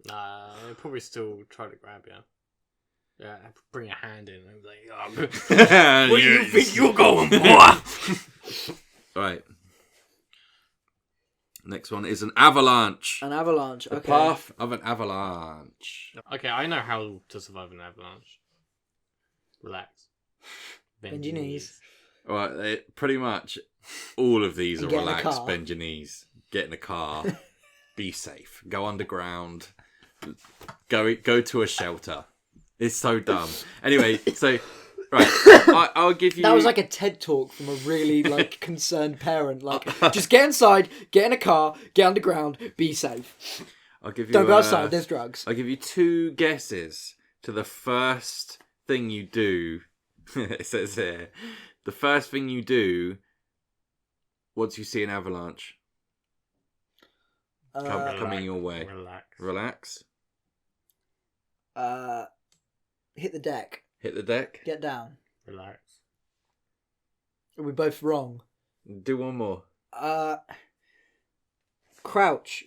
[SPEAKER 3] Nah, they'll probably still try to grab you. Yeah, bring a hand in and be like, oh, where do you think you're going, boy?
[SPEAKER 2] Right. Next one is an avalanche.
[SPEAKER 1] An avalanche, okay.
[SPEAKER 2] The path of an avalanche.
[SPEAKER 3] Okay, I know how to survive an avalanche. Relax.
[SPEAKER 1] Bend your knees.
[SPEAKER 2] Alright, pretty much all of these are relaxed. Bend your knees. Get in a car. Be safe. Go underground. Go to a shelter. It's so dumb. Anyway, so right, I'll give you.
[SPEAKER 1] That was like a TED talk from a really like concerned parent. Like, just get inside, get in a car, get underground, be safe.
[SPEAKER 2] I'll give you.
[SPEAKER 1] Don't go outside. There's drugs.
[SPEAKER 2] I'll give you 2 guesses to the first thing you do. It says here, the first thing you do once you see an avalanche coming your way. Relax.
[SPEAKER 1] Hit the deck.
[SPEAKER 2] Hit the deck.
[SPEAKER 1] Get down.
[SPEAKER 3] Relax.
[SPEAKER 1] Are we both wrong?
[SPEAKER 2] Do one more.
[SPEAKER 1] Crouch.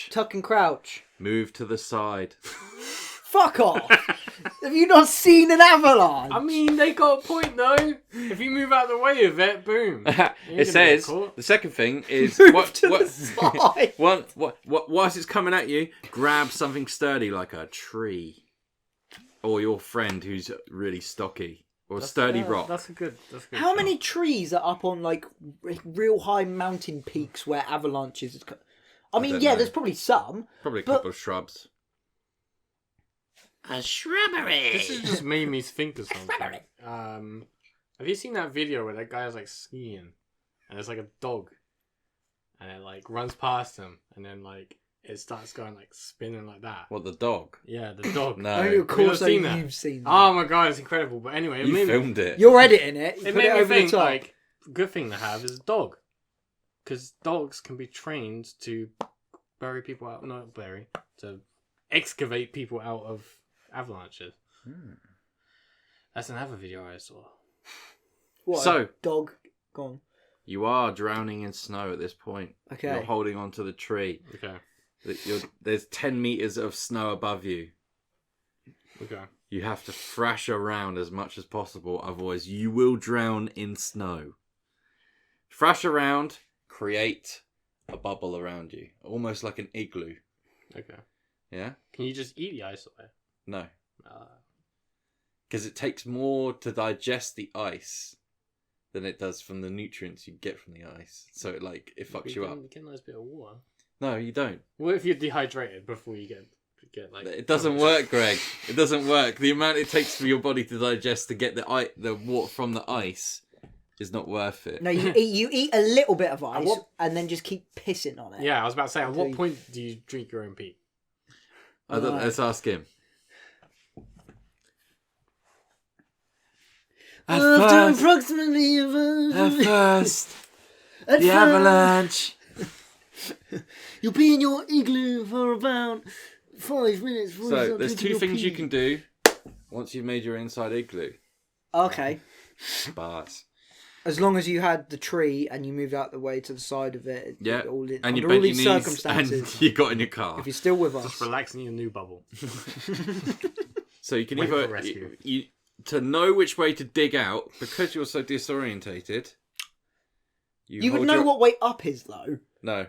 [SPEAKER 1] Tuck and crouch.
[SPEAKER 2] Move to the side.
[SPEAKER 1] Fuck off! Have you not seen an avalanche?
[SPEAKER 3] I mean, they got a point though. If you move out of the way of it, boom.
[SPEAKER 2] It says the second thing is whilst it's coming at you, grab something sturdy like a tree, or your friend who's really stocky, or a sturdy rock.
[SPEAKER 3] That's a good.
[SPEAKER 1] How many trees are up on like real high mountain peaks where avalanches? I mean, there's probably some.
[SPEAKER 2] Probably a couple of shrubs.
[SPEAKER 1] A shrubbery.
[SPEAKER 3] This has just made me think of something. Have you seen that video where that guy is like skiing and there's like a dog and it like runs past him and then like it starts going like spinning like that?
[SPEAKER 2] What, the dog?
[SPEAKER 3] Yeah, the dog.
[SPEAKER 2] No.
[SPEAKER 1] Oh, of course
[SPEAKER 3] seen that?
[SPEAKER 1] you've seen that.
[SPEAKER 3] Oh my god, it's incredible. But anyway,
[SPEAKER 2] You filmed it.
[SPEAKER 1] You're editing it. You
[SPEAKER 3] it
[SPEAKER 1] put
[SPEAKER 3] made
[SPEAKER 1] it
[SPEAKER 3] me
[SPEAKER 1] over
[SPEAKER 3] think
[SPEAKER 1] the top.
[SPEAKER 3] like good thing to have is a dog, because dogs can be trained to bury people out. Not bury, to excavate people out of avalanches. That's another video I saw.
[SPEAKER 1] What,
[SPEAKER 2] So-
[SPEAKER 1] a dog gone.
[SPEAKER 2] You are drowning in snow at this point.
[SPEAKER 1] Okay.
[SPEAKER 2] You're holding onto the tree.
[SPEAKER 3] Okay.
[SPEAKER 2] There's 10 meters of snow above you.
[SPEAKER 3] Okay.
[SPEAKER 2] You have to thrash around as much as possible, otherwise you will drown in snow. Thrash around, create a bubble around you, almost like an igloo.
[SPEAKER 3] Okay.
[SPEAKER 2] Yeah?
[SPEAKER 3] Can you just eat the ice away?
[SPEAKER 2] No. Because it takes more to digest the ice than it does from the nutrients you get from the ice. So it fucks you up.
[SPEAKER 3] You get a nice bit of water.
[SPEAKER 2] No, you don't.
[SPEAKER 3] What if you're dehydrated before you get like?
[SPEAKER 2] It doesn't work, Greg. It doesn't work. The amount it takes for your body to digest to get the water from the ice is not worth it.
[SPEAKER 1] No, you eat a little bit of ice and then just keep pissing on it.
[SPEAKER 3] Yeah, I was about to say. At what point do you drink your own pee?
[SPEAKER 2] I don't know. Let's ask him.
[SPEAKER 1] After approximately
[SPEAKER 2] the avalanche.
[SPEAKER 1] You'll be in your igloo for about 5 minutes.
[SPEAKER 2] So there's two things you can do once you've made your inside igloo.
[SPEAKER 1] Okay.
[SPEAKER 2] Bars.
[SPEAKER 1] As long as you had the tree and you moved out the way to the side of it.
[SPEAKER 2] Yeah. And you
[SPEAKER 1] under
[SPEAKER 2] bent
[SPEAKER 1] all
[SPEAKER 2] your
[SPEAKER 1] these
[SPEAKER 2] knees
[SPEAKER 1] circumstances.
[SPEAKER 2] and you got in your car.
[SPEAKER 1] If you're still with us.
[SPEAKER 3] Just relaxing in your new bubble.
[SPEAKER 2] So you can
[SPEAKER 3] Wait for
[SPEAKER 2] either
[SPEAKER 3] rescue.
[SPEAKER 2] you to know which way to dig out, because you're so disorientated.
[SPEAKER 1] You would know what way up is, though.
[SPEAKER 2] No.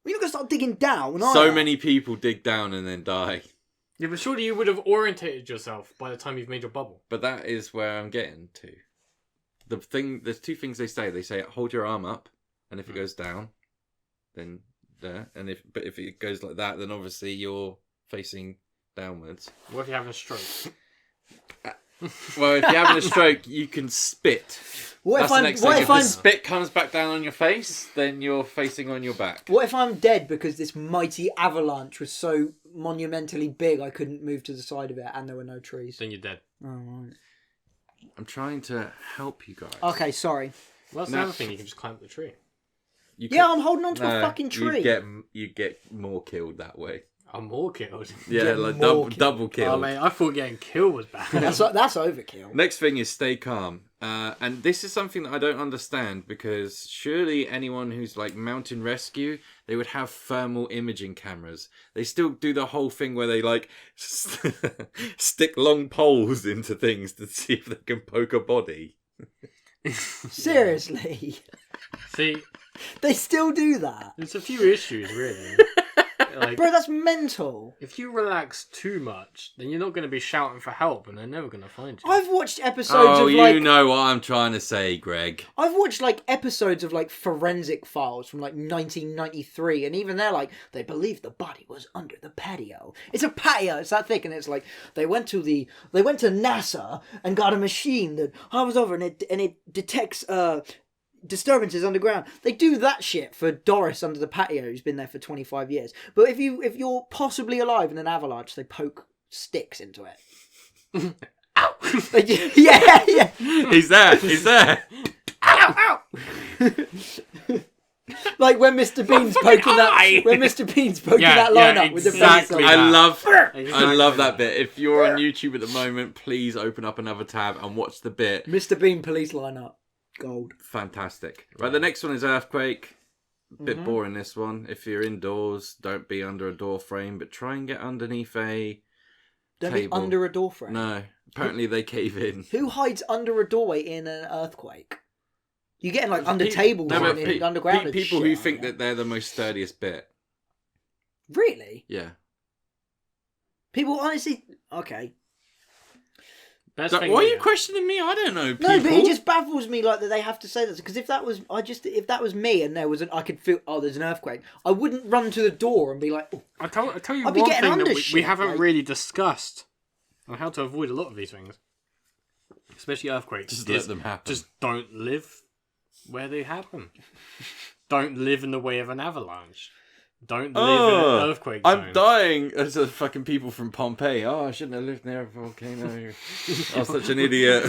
[SPEAKER 1] You're not going to start digging down,
[SPEAKER 2] So many people dig down and then die.
[SPEAKER 3] Yeah, but surely you would have orientated yourself by the time you've made your bubble.
[SPEAKER 2] But that is where I'm getting to. There's two things they say. They say hold your arm up, and if it goes down, then there. And if it goes like that, then obviously you're facing downwards.
[SPEAKER 3] What if you're having a stroke?
[SPEAKER 2] Well, if you're having a stroke, you can spit. If the spit comes back down on your face, then you're facing on your back.
[SPEAKER 1] What if I'm dead because this mighty avalanche was so monumentally big I couldn't move to the side of it and there were no trees?
[SPEAKER 3] Then you're dead.
[SPEAKER 1] Oh, right.
[SPEAKER 2] I'm trying to help you guys.
[SPEAKER 1] Okay, sorry.
[SPEAKER 3] Well, that's another thing. You can just climb up the tree.
[SPEAKER 1] I'm holding on to a fucking tree.
[SPEAKER 2] You get more killed that way.
[SPEAKER 3] I'm more killed.
[SPEAKER 2] Yeah, like double kill.
[SPEAKER 3] Oh, mate, I thought getting killed was bad.
[SPEAKER 1] That's overkill.
[SPEAKER 2] Next thing is stay calm. And this is something that I don't understand, because surely anyone who's like mountain rescue, they would have thermal imaging cameras. They still do the whole thing where they like stick long poles into things to see if they can poke a body.
[SPEAKER 1] Seriously.
[SPEAKER 3] See,
[SPEAKER 1] they still do that.
[SPEAKER 3] there's a few issues, really. Like,
[SPEAKER 1] Bro, that's mental.
[SPEAKER 3] if you relax too much, then you're not going to be shouting for help, and they're never going to find you.
[SPEAKER 1] I've watched episodes of
[SPEAKER 2] you know what I'm trying to say, Greg.
[SPEAKER 1] I've watched like episodes of like Forensic Files from like 1993, and even they're like, they believe the body was under the patio. It's a patio, it's that thick, and it's like they went to NASA and got a machine that hovers over and it detects disturbances underground. They do that shit for Doris under the patio, who's been there for 25 years. But if you're possibly alive in an avalanche, they poke sticks into it. Ow! Yeah.
[SPEAKER 2] He's there.
[SPEAKER 1] Ow! Like when Mr. Bean's poking that line up with the
[SPEAKER 3] exactly.
[SPEAKER 1] pencil.
[SPEAKER 2] I love that bit. If you're on YouTube at the moment, please open up another tab and watch the bit.
[SPEAKER 1] Mr. Bean police line up. Gold.
[SPEAKER 2] Fantastic. Right, the next one is earthquake. Bit boring, this one. If you're indoors, don't be under a door frame, but try and get underneath a
[SPEAKER 1] Don't
[SPEAKER 2] table.
[SPEAKER 1] be under a door frame.
[SPEAKER 2] No, apparently they cave in.
[SPEAKER 1] Who hides under a doorway in an earthquake? You're getting like under tables and underground. And
[SPEAKER 2] people
[SPEAKER 1] shit,
[SPEAKER 2] who think that they're the most sturdiest bit.
[SPEAKER 1] Really?
[SPEAKER 2] Yeah.
[SPEAKER 1] People honestly. Okay.
[SPEAKER 2] Why are you questioning me? I don't know. People.
[SPEAKER 1] No, but it just baffles me like that they have to say this, because if that was me and there was I could feel there's an earthquake, I wouldn't run to the door and be like, oh.
[SPEAKER 3] I'll tell you
[SPEAKER 1] I'd be
[SPEAKER 3] one
[SPEAKER 1] getting
[SPEAKER 3] thing
[SPEAKER 1] under
[SPEAKER 3] that we
[SPEAKER 1] shit,
[SPEAKER 3] haven't
[SPEAKER 1] like-
[SPEAKER 3] really discussed on how to avoid a lot of these things. Especially earthquakes.
[SPEAKER 2] Just let them happen.
[SPEAKER 3] Just don't live where they happen. Don't live in the way of an avalanche. Don't live in an earthquake zone.
[SPEAKER 2] I'm dying as a fucking people from Pompeii. Oh, I shouldn't have lived near a volcano. I was such an idiot.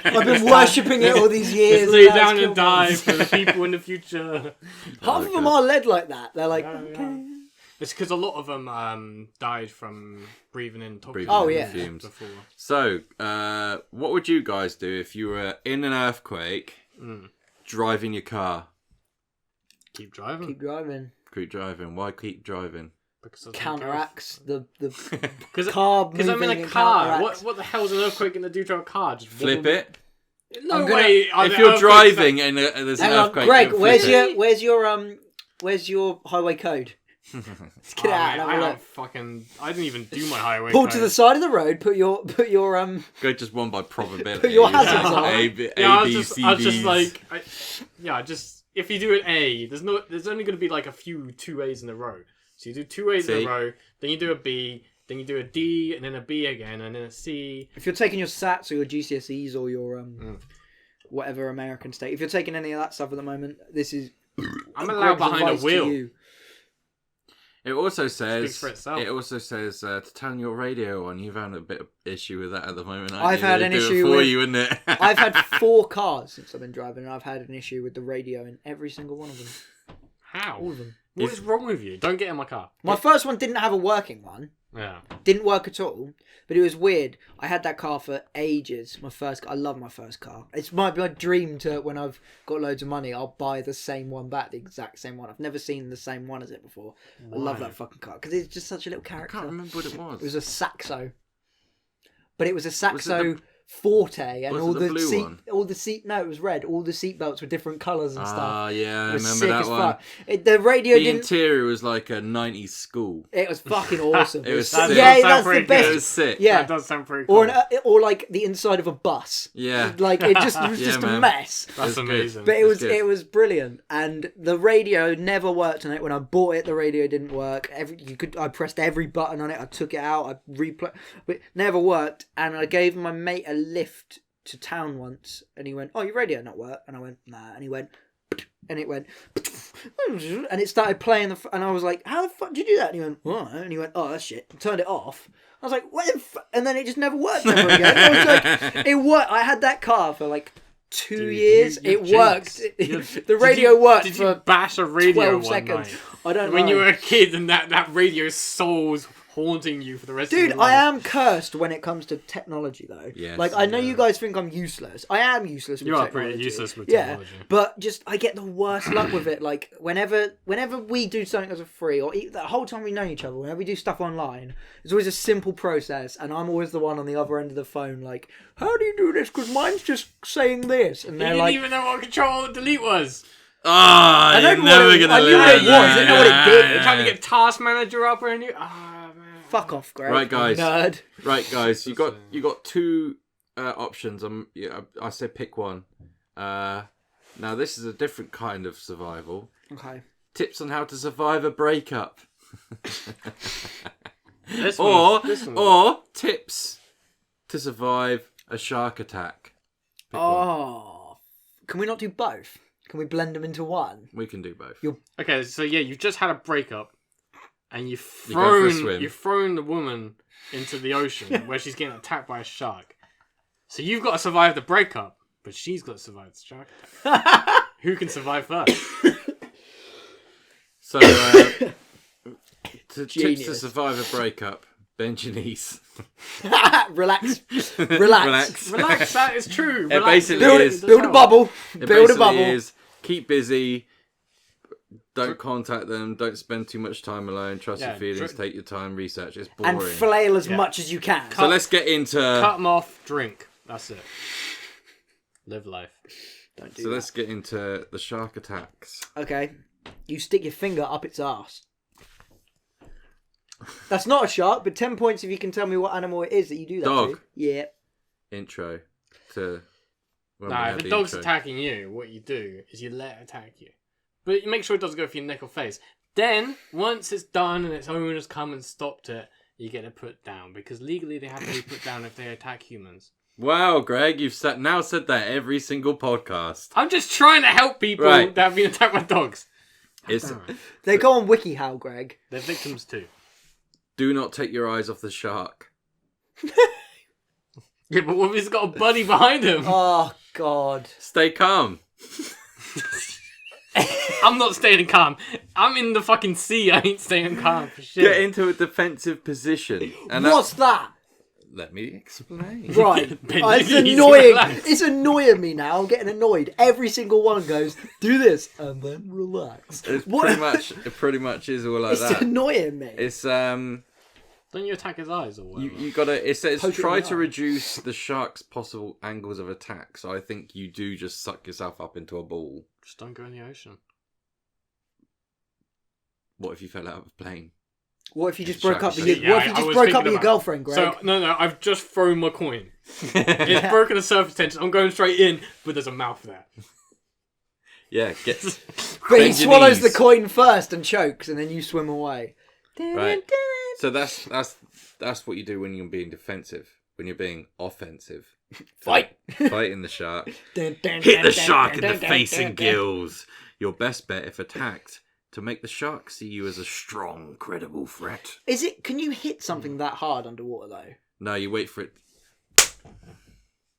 [SPEAKER 1] I've been worshipping it all these years.
[SPEAKER 3] Lay down and die for the people in the future.
[SPEAKER 1] Half of them are led like that. They're like,
[SPEAKER 3] yeah. It's because a lot of them died from breathing in toxic
[SPEAKER 2] fumes
[SPEAKER 3] before.
[SPEAKER 2] So, what would you guys do if you were in an earthquake, driving your car?
[SPEAKER 3] Keep driving.
[SPEAKER 1] keep driving.
[SPEAKER 2] Keep driving. Why keep driving?
[SPEAKER 1] Because counteracts the
[SPEAKER 3] because
[SPEAKER 1] car.
[SPEAKER 3] Because I'm in a car. What the hell is an earthquake going to do to a car? Just
[SPEAKER 2] flip it.
[SPEAKER 3] No way.
[SPEAKER 2] If you're driving and there's an earthquake,
[SPEAKER 1] Greg, where's your highway code? Let's get it out.
[SPEAKER 3] I didn't even do my highway.
[SPEAKER 1] Pull to the side of the road. Put your
[SPEAKER 2] Go just one by probability.
[SPEAKER 1] Put your hazards on.
[SPEAKER 2] A, B, C,
[SPEAKER 3] I was just
[SPEAKER 2] Ds.
[SPEAKER 3] like, if you do an A, there's only going to be like a few 2 A's in a row. So you do 2 A's in a row, then you do a B, then you do a D, and then a B again, and then a C.
[SPEAKER 1] If you're taking your SATs or your GCSEs or your whatever American state, if you're taking any of that stuff at the moment, this is
[SPEAKER 3] I'm allowed behind a wheel.
[SPEAKER 2] It also says to turn your radio on. You've had a bit of issue with that at the moment.
[SPEAKER 1] I've had an issue with you, isn't it? I've had 4 cars since I've been driving, and I've had an issue with the radio in every single one of them.
[SPEAKER 3] How?
[SPEAKER 1] All of them.
[SPEAKER 3] What is wrong with you? Don't get in my car.
[SPEAKER 1] My first one didn't have a working one.
[SPEAKER 3] Yeah.
[SPEAKER 1] Didn't work at all. But it was weird. I had that car for ages. My first car. I love my first car. It's my dream to, when I've got loads of money, I'll buy the same one back, the exact same one. I've never seen the same one as it before. Why? I love that fucking car because it's just such a little character.
[SPEAKER 2] I can't remember what it was.
[SPEAKER 1] It was a Saxo. But it was a Saxo Forte, and all the seat. No, it was red. All the seat belts were different colours and stuff.
[SPEAKER 2] Ah, yeah, I
[SPEAKER 1] remember
[SPEAKER 2] that one.
[SPEAKER 1] The radio
[SPEAKER 2] the interior was like a 90s school.
[SPEAKER 1] It was fucking awesome.
[SPEAKER 2] It was sick.
[SPEAKER 1] Yeah, that's the best.
[SPEAKER 2] It was sick.
[SPEAKER 1] Yeah,
[SPEAKER 3] that does sound pretty cool.
[SPEAKER 1] Or like the inside of a bus.
[SPEAKER 2] Yeah,
[SPEAKER 1] like it was just a mess.
[SPEAKER 3] That's amazing.
[SPEAKER 1] But it was brilliant, and the radio never worked on it. When I bought it, the radio didn't work. I pressed every button on it. I took it out. I replayed, but it never worked. And I gave my mate a lift to town once, and he went, "Oh, your radio not work?" And I went, "Nah." And he went, and it went, and it started playing and I was like, "How the fuck did you do that?" And he went, "What?" And he went, "Oh, that's shit." And turned it off. I was like, "What the fuck?" And then it just never worked ever again. I was like, it worked. I had that car for like 2 years. It worked. The radio worked
[SPEAKER 3] did
[SPEAKER 1] for
[SPEAKER 3] you bash a radio
[SPEAKER 1] 12 seconds.
[SPEAKER 3] Night?
[SPEAKER 1] I don't know.
[SPEAKER 3] When you were a kid and that radio soul's haunting you for the rest of your life.
[SPEAKER 1] Dude, I am cursed when it comes to technology, though.
[SPEAKER 2] Yes,
[SPEAKER 1] like, I know you guys think I'm useless. I am useless with technology.
[SPEAKER 3] You are pretty useless with technology.
[SPEAKER 1] Yeah, but just, I get the worst luck with it. Like, whenever we do something as a free, or the whole time we know each other, whenever we do stuff online, it's always a simple process, and I'm always the one on the other end of the phone, like, how do you do this? Because mine's just saying this. And they're
[SPEAKER 3] you didn't even know what Control-Delete was.
[SPEAKER 2] Ah, you're never going to learn
[SPEAKER 1] I knew what it was. I didn't know what it did.
[SPEAKER 3] You're trying to get Task Manager up or anything.
[SPEAKER 1] Fuck off, Greg.
[SPEAKER 2] Right, guys.
[SPEAKER 1] Nerd.
[SPEAKER 2] Right, guys. You got 2 options. I said pick one. Now this is a different kind of survival.
[SPEAKER 1] Okay.
[SPEAKER 2] Tips on how to survive a breakup. Or tips to survive a shark attack. Pick one.
[SPEAKER 1] Can we not do both? Can we blend them into one?
[SPEAKER 2] We can do both.
[SPEAKER 3] Okay, so yeah, you've just had a breakup. And you've thrown the woman into the ocean where she's getting attacked by a shark. So you've got to survive the breakup, but she's got to survive the shark attack. Who can survive first?
[SPEAKER 2] So, tips to survive a breakup. Bend your knees.
[SPEAKER 1] Relax.
[SPEAKER 3] That is true.
[SPEAKER 2] It basically is.
[SPEAKER 1] Build a bubble.
[SPEAKER 2] Keep busy. Don't contact them. Don't spend too much time alone. Trust your feelings. Take your time. Research. It's boring.
[SPEAKER 1] And flail as much as you can.
[SPEAKER 2] So let's get into...
[SPEAKER 3] Cut them off. Drink. That's it. Live life.
[SPEAKER 1] Don't do
[SPEAKER 2] that. So let's get into the shark attacks.
[SPEAKER 1] Okay. You stick your finger up its arse. That's not a shark, but 10 points if you can tell me what animal it is that you do that
[SPEAKER 2] Dog.
[SPEAKER 1] to. Yeah.
[SPEAKER 2] Intro to...
[SPEAKER 3] if the dog's attacking you, what you do is you let it attack you. But you make sure it doesn't go for your neck or face. Then, once it's done and its owner's come and stopped it, you get it put down. Because legally they have to be put down if they attack humans.
[SPEAKER 2] Wow, Greg, you've now said that every single podcast.
[SPEAKER 3] I'm just trying to help people that have been attacked by dogs.
[SPEAKER 1] They go on WikiHow, Greg.
[SPEAKER 3] They're victims too.
[SPEAKER 2] Do not take your eyes off the shark.
[SPEAKER 3] Yeah, but what if he's got a buddy behind him?
[SPEAKER 1] Oh, God.
[SPEAKER 2] Stay calm.
[SPEAKER 3] I'm not staying calm. I'm in the fucking sea. I ain't staying calm for shit.
[SPEAKER 2] Get into a defensive position. And
[SPEAKER 1] What's that?
[SPEAKER 2] Let me explain.
[SPEAKER 1] Right. It's
[SPEAKER 3] Easy,
[SPEAKER 1] annoying.
[SPEAKER 3] relax.
[SPEAKER 1] It's annoying me now. I'm getting annoyed. Every single one goes, do this, and then relax.
[SPEAKER 2] It pretty much is all like
[SPEAKER 1] It's
[SPEAKER 2] that.
[SPEAKER 1] annoying me.
[SPEAKER 2] It's
[SPEAKER 3] Don't you attack his eyes or whatever?
[SPEAKER 2] you gotta. It says
[SPEAKER 1] Poke it
[SPEAKER 2] try
[SPEAKER 1] in the
[SPEAKER 2] to
[SPEAKER 1] eye.
[SPEAKER 2] reduce the shark's possible angles of attack. So I think you do just suck yourself up into a ball.
[SPEAKER 3] Just don't go in the ocean.
[SPEAKER 2] What if you fell out of a plane?
[SPEAKER 1] What if you just
[SPEAKER 2] Shark
[SPEAKER 1] broke up
[SPEAKER 2] shit.
[SPEAKER 1] with
[SPEAKER 3] Yeah,
[SPEAKER 1] what if you
[SPEAKER 3] I
[SPEAKER 1] just
[SPEAKER 3] was
[SPEAKER 1] broke up
[SPEAKER 3] thinking
[SPEAKER 1] with your
[SPEAKER 3] about-
[SPEAKER 1] girlfriend, Greg?
[SPEAKER 3] So no, I've just thrown my coin. It's broken the surface tension. I'm going straight in, but there's a mouth there.
[SPEAKER 2] Yeah, get.
[SPEAKER 1] But he
[SPEAKER 2] bend your
[SPEAKER 1] swallows the
[SPEAKER 2] knees.
[SPEAKER 1] coin first and chokes, and then you swim away.
[SPEAKER 2] Right. So that's what you do when you're being defensive. When you're being offensive,
[SPEAKER 1] Fight.
[SPEAKER 2] fighting the shark. Hit the shark in the face and gills. Your best bet, if attacked, to make the shark see you as a strong, credible threat.
[SPEAKER 1] Can you hit something that hard underwater though?
[SPEAKER 2] No, you wait for it.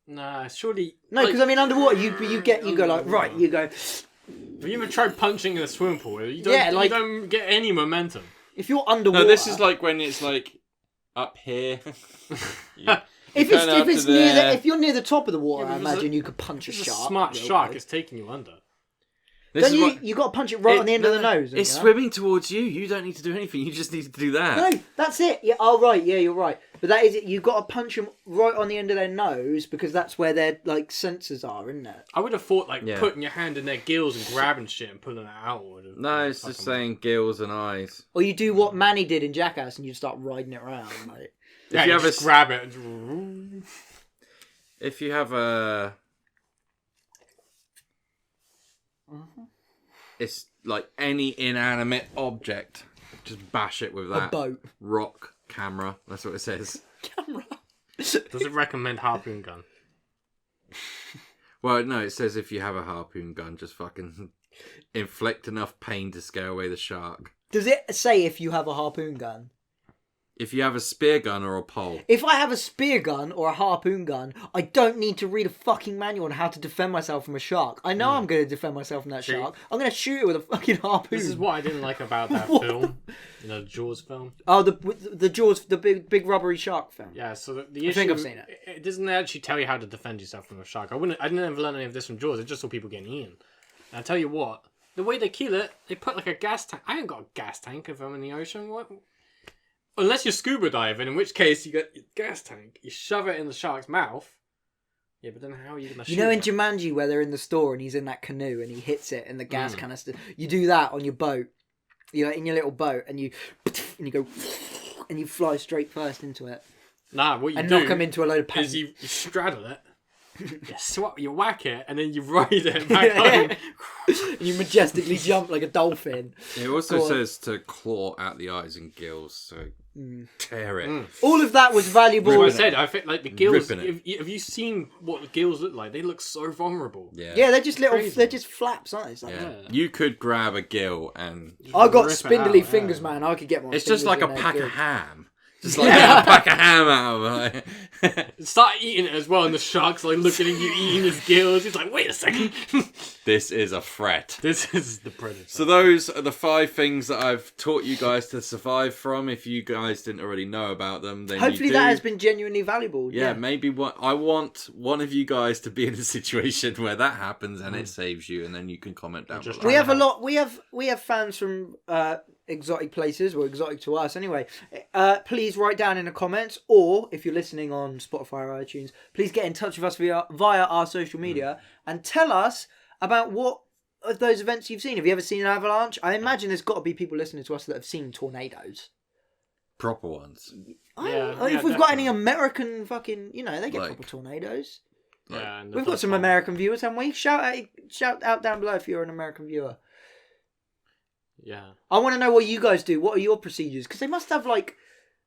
[SPEAKER 3] Nah, surely.
[SPEAKER 1] No, because I mean underwater you go like right, you go.
[SPEAKER 3] Have you ever tried punching in a swimming pool? You don't,
[SPEAKER 1] Yeah, like-
[SPEAKER 3] you don't get any momentum.
[SPEAKER 1] If you're underwater,
[SPEAKER 2] No, this is like when it's like up here.
[SPEAKER 1] if you're near the top of the water,
[SPEAKER 3] Yeah,
[SPEAKER 1] I
[SPEAKER 3] but
[SPEAKER 1] imagine you could punch a
[SPEAKER 3] It's a
[SPEAKER 1] shark.
[SPEAKER 3] smart
[SPEAKER 1] real
[SPEAKER 3] shark.
[SPEAKER 1] quick.
[SPEAKER 3] It's taking you under.
[SPEAKER 2] This
[SPEAKER 1] Don't
[SPEAKER 2] is
[SPEAKER 1] you?
[SPEAKER 2] what-
[SPEAKER 1] You got to punch it right on the end of the nose.
[SPEAKER 2] It's
[SPEAKER 1] haven't you?
[SPEAKER 2] swimming towards you. You don't need to do anything. You just need to do that.
[SPEAKER 1] No, that's it. Yeah. Oh, right. Yeah, you're right. But that is it. You've got to punch them right on the end of their nose because that's where their like sensors are, isn't it?
[SPEAKER 3] I would have thought
[SPEAKER 2] Yeah.
[SPEAKER 3] putting your hand in their gills and grabbing shit and pulling it out.
[SPEAKER 2] No, it's just saying gills and eyes.
[SPEAKER 1] Or you do what Manny did in Jackass and you start riding it around. Like.
[SPEAKER 3] Yeah,
[SPEAKER 2] If you have
[SPEAKER 3] just
[SPEAKER 2] a-
[SPEAKER 3] grab it. And...
[SPEAKER 2] If you have a... It's like any inanimate object. Just bash it with that.
[SPEAKER 1] A boat.
[SPEAKER 2] Rock, camera. That's what it says.
[SPEAKER 1] Camera.
[SPEAKER 3] Does it recommend harpoon gun?
[SPEAKER 2] Well, no, it says if you have a harpoon gun, just fucking inflict enough pain to scare away the shark.
[SPEAKER 1] Does it say if you have a harpoon gun?
[SPEAKER 2] If you have a spear gun or a pole.
[SPEAKER 1] If I have a spear gun or a harpoon gun, I don't need to read a fucking manual on how to defend myself from a shark. I know I'm going to defend myself from that
[SPEAKER 3] See?
[SPEAKER 1] shark. I'm going to shoot it with a fucking harpoon.
[SPEAKER 3] This is what I didn't like about that
[SPEAKER 1] What?
[SPEAKER 3] film. You know, the Jaws film.
[SPEAKER 1] Oh, the Jaws, the big rubbery shark film.
[SPEAKER 3] Yeah, so the
[SPEAKER 1] I
[SPEAKER 3] issue...
[SPEAKER 1] think I've seen it.
[SPEAKER 3] It doesn't actually tell you how to defend yourself from a shark. I didn't ever learn any of this from Jaws. I just saw people getting eaten. And I tell you what, the way they kill it, they put like a gas tank. I ain't got a gas tank if I'm in the ocean. What? Unless you're scuba diving, in which case you get your gas tank, you shove it in the shark's mouth. Yeah, but then how are you going to shoot
[SPEAKER 1] You know in
[SPEAKER 3] it?
[SPEAKER 1] Jumanji where they're in the store and he's in that canoe and he hits it in the gas canister? You do that on your boat. You're like in your little boat and you go and you fly straight first into it.
[SPEAKER 3] Nah, what you
[SPEAKER 1] And
[SPEAKER 3] do
[SPEAKER 1] knock them into a load of paint.
[SPEAKER 3] is you straddle it, you whack it, and then you ride it back home.
[SPEAKER 1] And you majestically jump like a dolphin.
[SPEAKER 2] It also
[SPEAKER 1] Go on.
[SPEAKER 2] says to claw out the eyes and gills, so tear it.
[SPEAKER 1] All of that was valuable.
[SPEAKER 3] As I said, I think like the gills.
[SPEAKER 2] Ripping
[SPEAKER 3] Have you seen what the gills look like? They look so vulnerable.
[SPEAKER 1] Yeah, they're just little.
[SPEAKER 3] Crazy.
[SPEAKER 1] They're just flaps, aren't they? It's like,
[SPEAKER 2] Yeah.
[SPEAKER 3] Yeah.
[SPEAKER 2] You could grab a gill and
[SPEAKER 1] I got
[SPEAKER 3] Rip it
[SPEAKER 1] spindly
[SPEAKER 3] out,
[SPEAKER 1] fingers,
[SPEAKER 3] yeah.
[SPEAKER 1] man. I could get one.
[SPEAKER 2] it's just like a pack
[SPEAKER 1] of
[SPEAKER 2] of ham. Just like get a pack of ham out of it.
[SPEAKER 3] Start eating it as well, and the shark's like looking at you eating his gills. He's like, wait a second.
[SPEAKER 2] This is a threat.
[SPEAKER 3] This is the predator.
[SPEAKER 2] So those are the 5 things that I've taught you guys to survive from. If you guys didn't already know about them, then
[SPEAKER 1] Hopefully
[SPEAKER 2] you do.
[SPEAKER 1] that has been genuinely valuable.
[SPEAKER 2] Yeah, maybe I want one of you guys to be in a situation where that happens and it saves you, and then you can comment down
[SPEAKER 3] Just
[SPEAKER 2] below.
[SPEAKER 1] We have a lot. We have fans from exotic places, or exotic to us anyway. Please write down in the comments, or if you're listening on Spotify or iTunes, please get in touch with us via our social media and tell us about what of those events you've seen. Have you ever seen an avalanche? I imagine there's got to be people listening to us that have seen tornadoes.
[SPEAKER 2] Proper ones.
[SPEAKER 1] If we've got any American fucking, they get
[SPEAKER 2] Like-
[SPEAKER 1] proper tornadoes.
[SPEAKER 3] Yeah, and the
[SPEAKER 1] We've got
[SPEAKER 3] first
[SPEAKER 1] some
[SPEAKER 3] one.
[SPEAKER 1] American viewers, haven't we? Shout out down below if you're an American viewer.
[SPEAKER 3] Yeah.
[SPEAKER 1] I want to know what you guys do. What are your procedures? Because they must have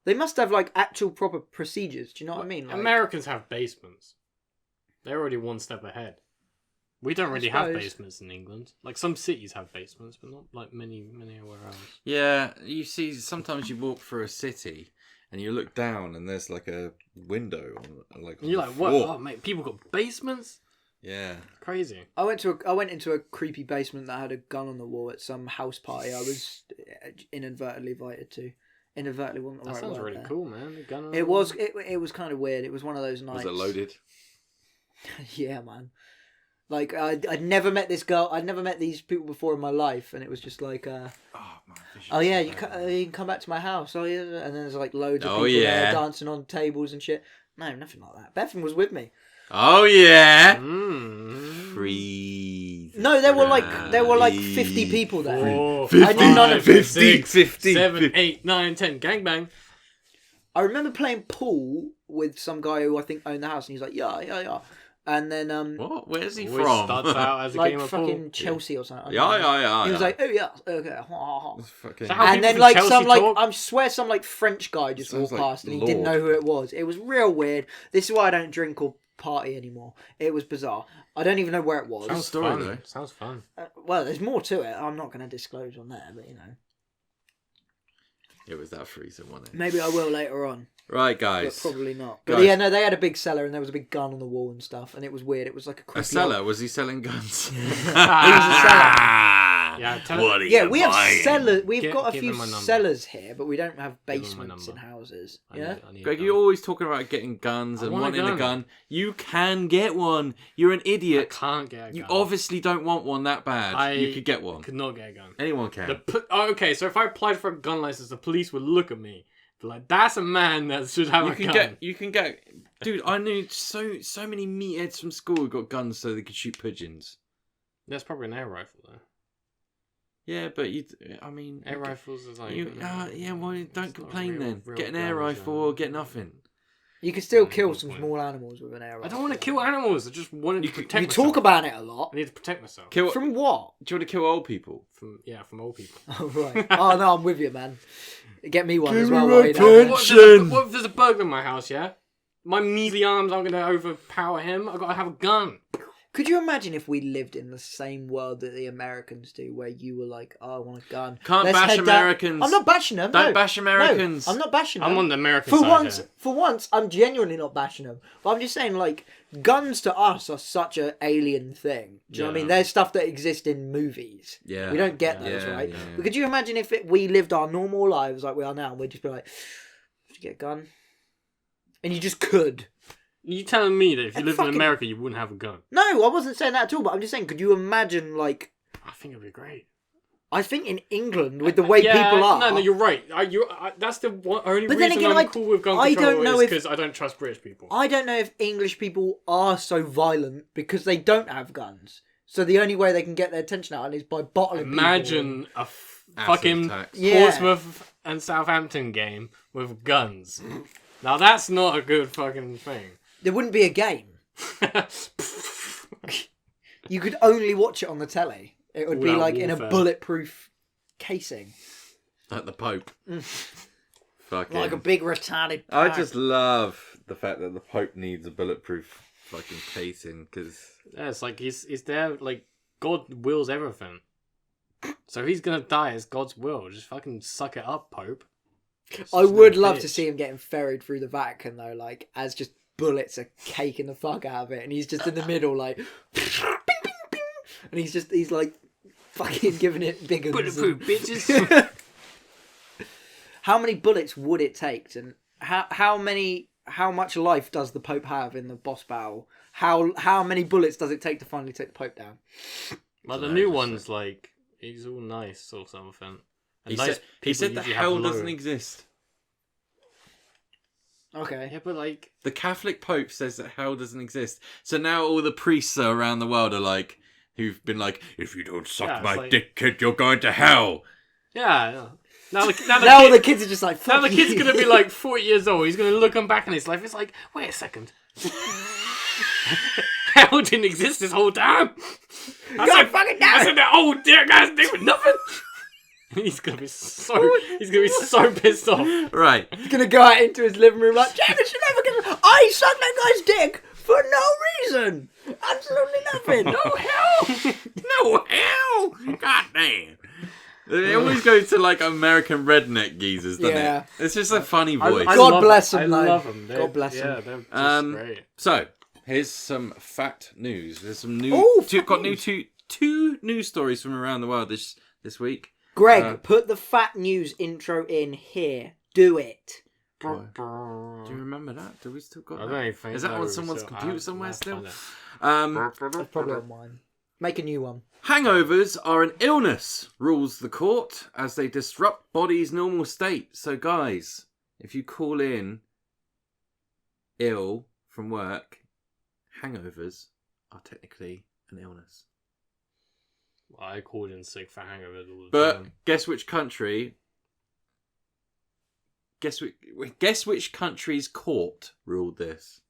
[SPEAKER 1] They must have like actual proper procedures. Do you know what I mean? Like,
[SPEAKER 3] Americans have basements. They're already one step ahead. We don't really have basements in England. Like some cities have basements, but not like many anywhere else.
[SPEAKER 2] Yeah, you see, sometimes you walk through a city and you look down and there's like a window on like.
[SPEAKER 3] And you're like, what? Oh, mate, people got basements.
[SPEAKER 2] Yeah,
[SPEAKER 3] crazy.
[SPEAKER 1] I went into a creepy basement that had a gun on the wall at some house party I was inadvertently invited to. Inadvertently wasn't the right word.
[SPEAKER 3] That sounds really cool, man. The gun on
[SPEAKER 1] it was it was kind of weird. It was one of those nights.
[SPEAKER 2] Was it loaded?
[SPEAKER 1] Yeah, man. Like I'd never met this girl. I'd never met these people before in my life, and it was just like, oh yeah, you can come back to my house. Oh yeah, and then there's like loads of people there dancing on tables and shit. No, nothing like that. Bethan was with me.
[SPEAKER 2] Oh yeah. Freeze.
[SPEAKER 1] No, there were like 50 people there.
[SPEAKER 3] 50,
[SPEAKER 1] I did none of
[SPEAKER 2] 50,
[SPEAKER 3] 7, 8, 9, 10, gangbang.
[SPEAKER 1] I remember playing pool with some guy who I think owned the house, and he's like, yeah. And then
[SPEAKER 2] what? Where's he
[SPEAKER 3] always
[SPEAKER 2] from?
[SPEAKER 3] Starts out as a
[SPEAKER 1] like
[SPEAKER 3] game of
[SPEAKER 1] fucking
[SPEAKER 3] pool.
[SPEAKER 1] Chelsea or something.
[SPEAKER 2] Yeah.
[SPEAKER 1] He was like, oh yeah, okay.
[SPEAKER 2] Fucking...
[SPEAKER 1] And then like some like I swear some like French guy just walked past and he didn't know who it was. It was real weird. This is why I don't drink or party anymore. It was bizarre. I don't even know where it was.
[SPEAKER 3] Sounds fun.
[SPEAKER 1] Well, there's more to it. I'm not going to disclose on there, but you know.
[SPEAKER 2] It was that freezing, wasn't it?
[SPEAKER 1] Maybe I will later on.
[SPEAKER 2] Right, guys.
[SPEAKER 1] But probably not. But yeah, no, they had a big cellar and there was a big gun on the wall and stuff, and it was weird. It was like a creepy...
[SPEAKER 2] A cellar? Was he selling guns?
[SPEAKER 1] He was a cellar.
[SPEAKER 3] Yeah,
[SPEAKER 1] we have cellars. We've got a few cellars here, but we don't have basements in houses. Yeah,
[SPEAKER 2] Greg, you're always talking about getting guns and wanting a gun. You can get one. You're an idiot.
[SPEAKER 3] I can't get a gun.
[SPEAKER 2] You obviously don't want one that bad. You could get one.
[SPEAKER 3] Could not get a gun.
[SPEAKER 2] Anyone can.
[SPEAKER 3] Okay, so if I applied for a gun license, the police would look at me. Like, that's a man that should have a gun.
[SPEAKER 2] You can get... Dude, I knew so many meatheads from school who got guns so they could shoot pigeons.
[SPEAKER 3] That's probably an air rifle, though.
[SPEAKER 2] Yeah, but
[SPEAKER 3] air rifles is like...
[SPEAKER 2] well, don't complain then. Get an air rifle or get nothing.
[SPEAKER 1] You can still kill some small animals with an air rifle.
[SPEAKER 3] I don't want to kill animals. I just wanted to protect myself.
[SPEAKER 1] You talk about it a lot.
[SPEAKER 3] I need to protect myself.
[SPEAKER 1] From what?
[SPEAKER 2] Do you want to kill old people?
[SPEAKER 3] From old people.
[SPEAKER 1] Oh, right. Oh, no, I'm with you, man. Get me one as well.
[SPEAKER 3] What if there's a burglar in my house, yeah? My measly arms aren't going to overpower him. I've got to have a gun.
[SPEAKER 1] Could you imagine if we lived in the same world that the Americans do, where you were like, oh, I want a gun.
[SPEAKER 2] Let's bash Americans.
[SPEAKER 1] I'm not bashing them.
[SPEAKER 2] Don't bash Americans.
[SPEAKER 1] No, I'm not bashing them.
[SPEAKER 3] I'm on the American side
[SPEAKER 1] For once, I'm genuinely not bashing them. But I'm just saying, like, guns to us are such an alien thing. Do you know what I mean? There's stuff that exists in movies.
[SPEAKER 2] Yeah.
[SPEAKER 1] We don't get those, right?
[SPEAKER 2] Yeah.
[SPEAKER 1] But could you imagine if we lived our normal lives like we are now, and we'd just be like, did you get a gun? And you just could.
[SPEAKER 3] You telling me that if you lived in America, you wouldn't have a gun?
[SPEAKER 1] No, I wasn't saying that at all. But I'm just saying, could you imagine, like...
[SPEAKER 3] I think it'd be great.
[SPEAKER 1] I think in England, with the way people are...
[SPEAKER 3] No, you're right. That's the only reason I'm cool with gun control is because I don't trust British people.
[SPEAKER 1] I don't know if English people are so violent because they don't have guns. So the only way they can get their attention out is by bottling people.
[SPEAKER 3] Imagine a fucking Portsmouth and Southampton game with guns. Now that's not a good fucking thing.
[SPEAKER 1] There wouldn't be a game. You could only watch it on the telly. It would be like warfare. In a bulletproof casing.
[SPEAKER 2] Like the Pope. Fucking.
[SPEAKER 1] Like a big retarded Pope.
[SPEAKER 2] I just love the fact that the Pope needs a bulletproof fucking casing, because...
[SPEAKER 3] Yeah, it's like he's there, like, God wills everything. So he's gonna die as God's will. Just fucking suck it up, Pope.
[SPEAKER 1] I would love to see him getting ferried through the Vatican, though, like, as just bullets are caking the fuck out of it, and he's just in the middle, like, bing, bing, bing, and he's like, fucking giving it big uns.
[SPEAKER 3] Bulletproof, bitches.
[SPEAKER 1] How many bullets would it take? And how much life does the Pope have in the boss battle? How many bullets does it take to finally take the Pope down?
[SPEAKER 3] Well, the new one's like, he's all nice or something.
[SPEAKER 2] He said that hell doesn't exist.
[SPEAKER 1] Okay.
[SPEAKER 3] Yeah, but like...
[SPEAKER 2] The Catholic Pope says that hell doesn't exist. So now all the priests around the world are like, who've been like, if you don't suck my dick, kid, you're going to hell.
[SPEAKER 3] Yeah. Now the
[SPEAKER 1] kids are just like, fuck
[SPEAKER 3] now the kid's going to be like 40 years old. He's going to look back in his life. It's like, wait a second. Hell didn't exist this whole time.
[SPEAKER 1] I said,
[SPEAKER 3] that old dear guy's dick with nothing. He's gonna be so pissed off.
[SPEAKER 2] Right.
[SPEAKER 1] He's gonna go out into his living room like, Janice, you're never gonna. I sucked that guy's dick for no reason. Absolutely nothing.
[SPEAKER 2] No hell. No hell. God damn. They always go to like American redneck geezers, doesn't it? It's just a funny voice.
[SPEAKER 1] God bless them.
[SPEAKER 3] I love them.
[SPEAKER 1] God bless them.
[SPEAKER 3] Yeah, they're just great.
[SPEAKER 2] So here's some fact news. There's some new. Two news stories from around the world this week.
[SPEAKER 1] Greg, put the fat news intro in here. Do it.
[SPEAKER 2] Do you remember that? Do we still got that?
[SPEAKER 3] I don't think.
[SPEAKER 2] Is that on someone's computer somewhere still?
[SPEAKER 1] That's probably on mine. Make a new one.
[SPEAKER 2] Hangovers are an illness, rules the court, as they disrupt body's normal state. So guys, if you call in ill from work, hangovers are technically an illness.
[SPEAKER 3] I called in sick for hangovers all the
[SPEAKER 2] But
[SPEAKER 3] time.
[SPEAKER 2] guess which country? Guess which country's court ruled this?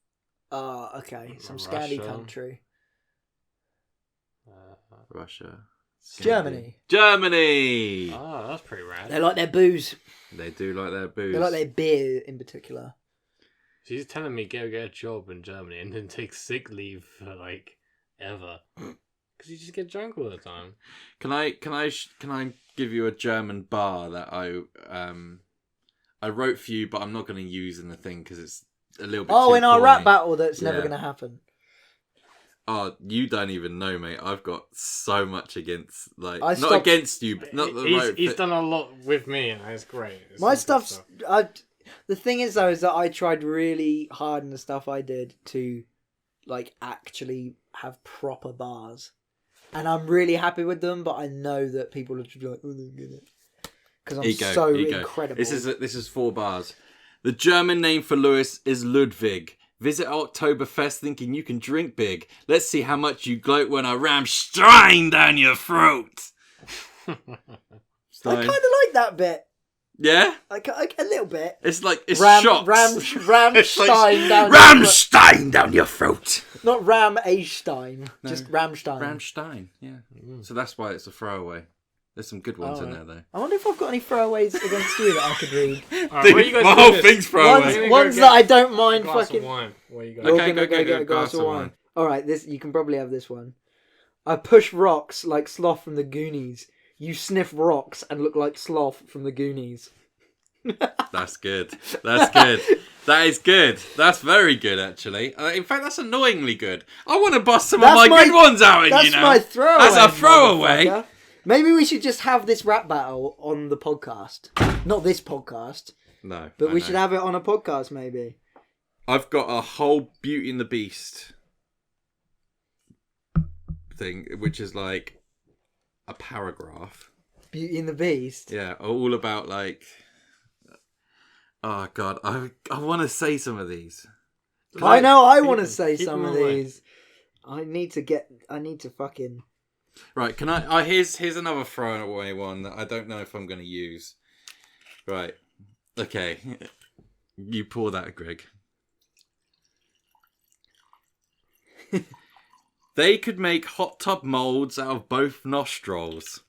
[SPEAKER 1] Okay. Some Scandi country.
[SPEAKER 2] Russia.
[SPEAKER 1] Germany.
[SPEAKER 2] Germany!
[SPEAKER 3] Oh, that's pretty rad.
[SPEAKER 1] They like their booze.
[SPEAKER 2] They do like their booze.
[SPEAKER 1] They like their beer in particular.
[SPEAKER 3] She's telling me go get a job in Germany and then take sick leave for like ever. Because you just get drunk all the time.
[SPEAKER 2] Can I give you a German bar that I wrote for you, but I'm not going to use in the thing because it's a little bit.
[SPEAKER 1] Oh,
[SPEAKER 2] too
[SPEAKER 1] in our
[SPEAKER 2] corny.
[SPEAKER 1] rap battle, that's never going to happen.
[SPEAKER 2] Oh, you don't even know, mate. I've got so much against, like,
[SPEAKER 1] not
[SPEAKER 2] against you, but not the
[SPEAKER 3] He's done a lot with me, and it's great. It's
[SPEAKER 1] My stuff's. The thing is, though, is that I tried really hard in the stuff I did to, like, actually have proper bars. And I'm really happy with them, but I know that people will just be like, oh, they get it. Because I'm so incredible.
[SPEAKER 2] This is 4 bars. The German name for Lewis is Ludwig. Visit Oktoberfest thinking you can drink big. Let's see how much you gloat when I ram Stein down your throat.
[SPEAKER 1] I kind of like that bit.
[SPEAKER 2] Yeah?
[SPEAKER 1] Like a little bit.
[SPEAKER 2] It's like, it's
[SPEAKER 1] Ramstein
[SPEAKER 2] shots.
[SPEAKER 1] down
[SPEAKER 2] Ramstein down your throat.
[SPEAKER 1] Not Ram Stein, just Ramstein.
[SPEAKER 2] Ramstein, yeah. So that's why it's a throwaway. There's some good ones in there, though.
[SPEAKER 1] I wonder if I've got any throwaways against you that I could read.
[SPEAKER 3] Right, where you guys
[SPEAKER 2] my whole thing's throwaway.
[SPEAKER 1] Ones that I don't mind fucking...
[SPEAKER 3] Wine. Where you guys?
[SPEAKER 2] Okay,
[SPEAKER 1] Go get a glass of wine. Alright, you can probably have this one. I push rocks like Sloth from the Goonies. You sniff rocks and look like Sloth from the Goonies.
[SPEAKER 2] That's good. That's good. That is good. That's very good, actually. In fact, that's annoyingly good. I want to bust some of my good ones out, you know.
[SPEAKER 1] That's my throwaway.
[SPEAKER 2] That's a throwaway.
[SPEAKER 1] Maybe we should just have this rap battle on the podcast. Not this podcast.
[SPEAKER 2] No.
[SPEAKER 1] But we should have it on a podcast, maybe.
[SPEAKER 2] I've got a whole Beauty and the Beast thing, which is like a paragraph.
[SPEAKER 1] Beauty and the Beast?
[SPEAKER 2] Yeah, all about like... Oh, God. I want to say some of these.
[SPEAKER 1] I know I want to say some of these. I need to fucking...
[SPEAKER 2] Right, can I... here's another throwaway one that I don't know if I'm going to use. Right. Okay. You pour that, Greg. They could make hot tub molds out of both nostrils.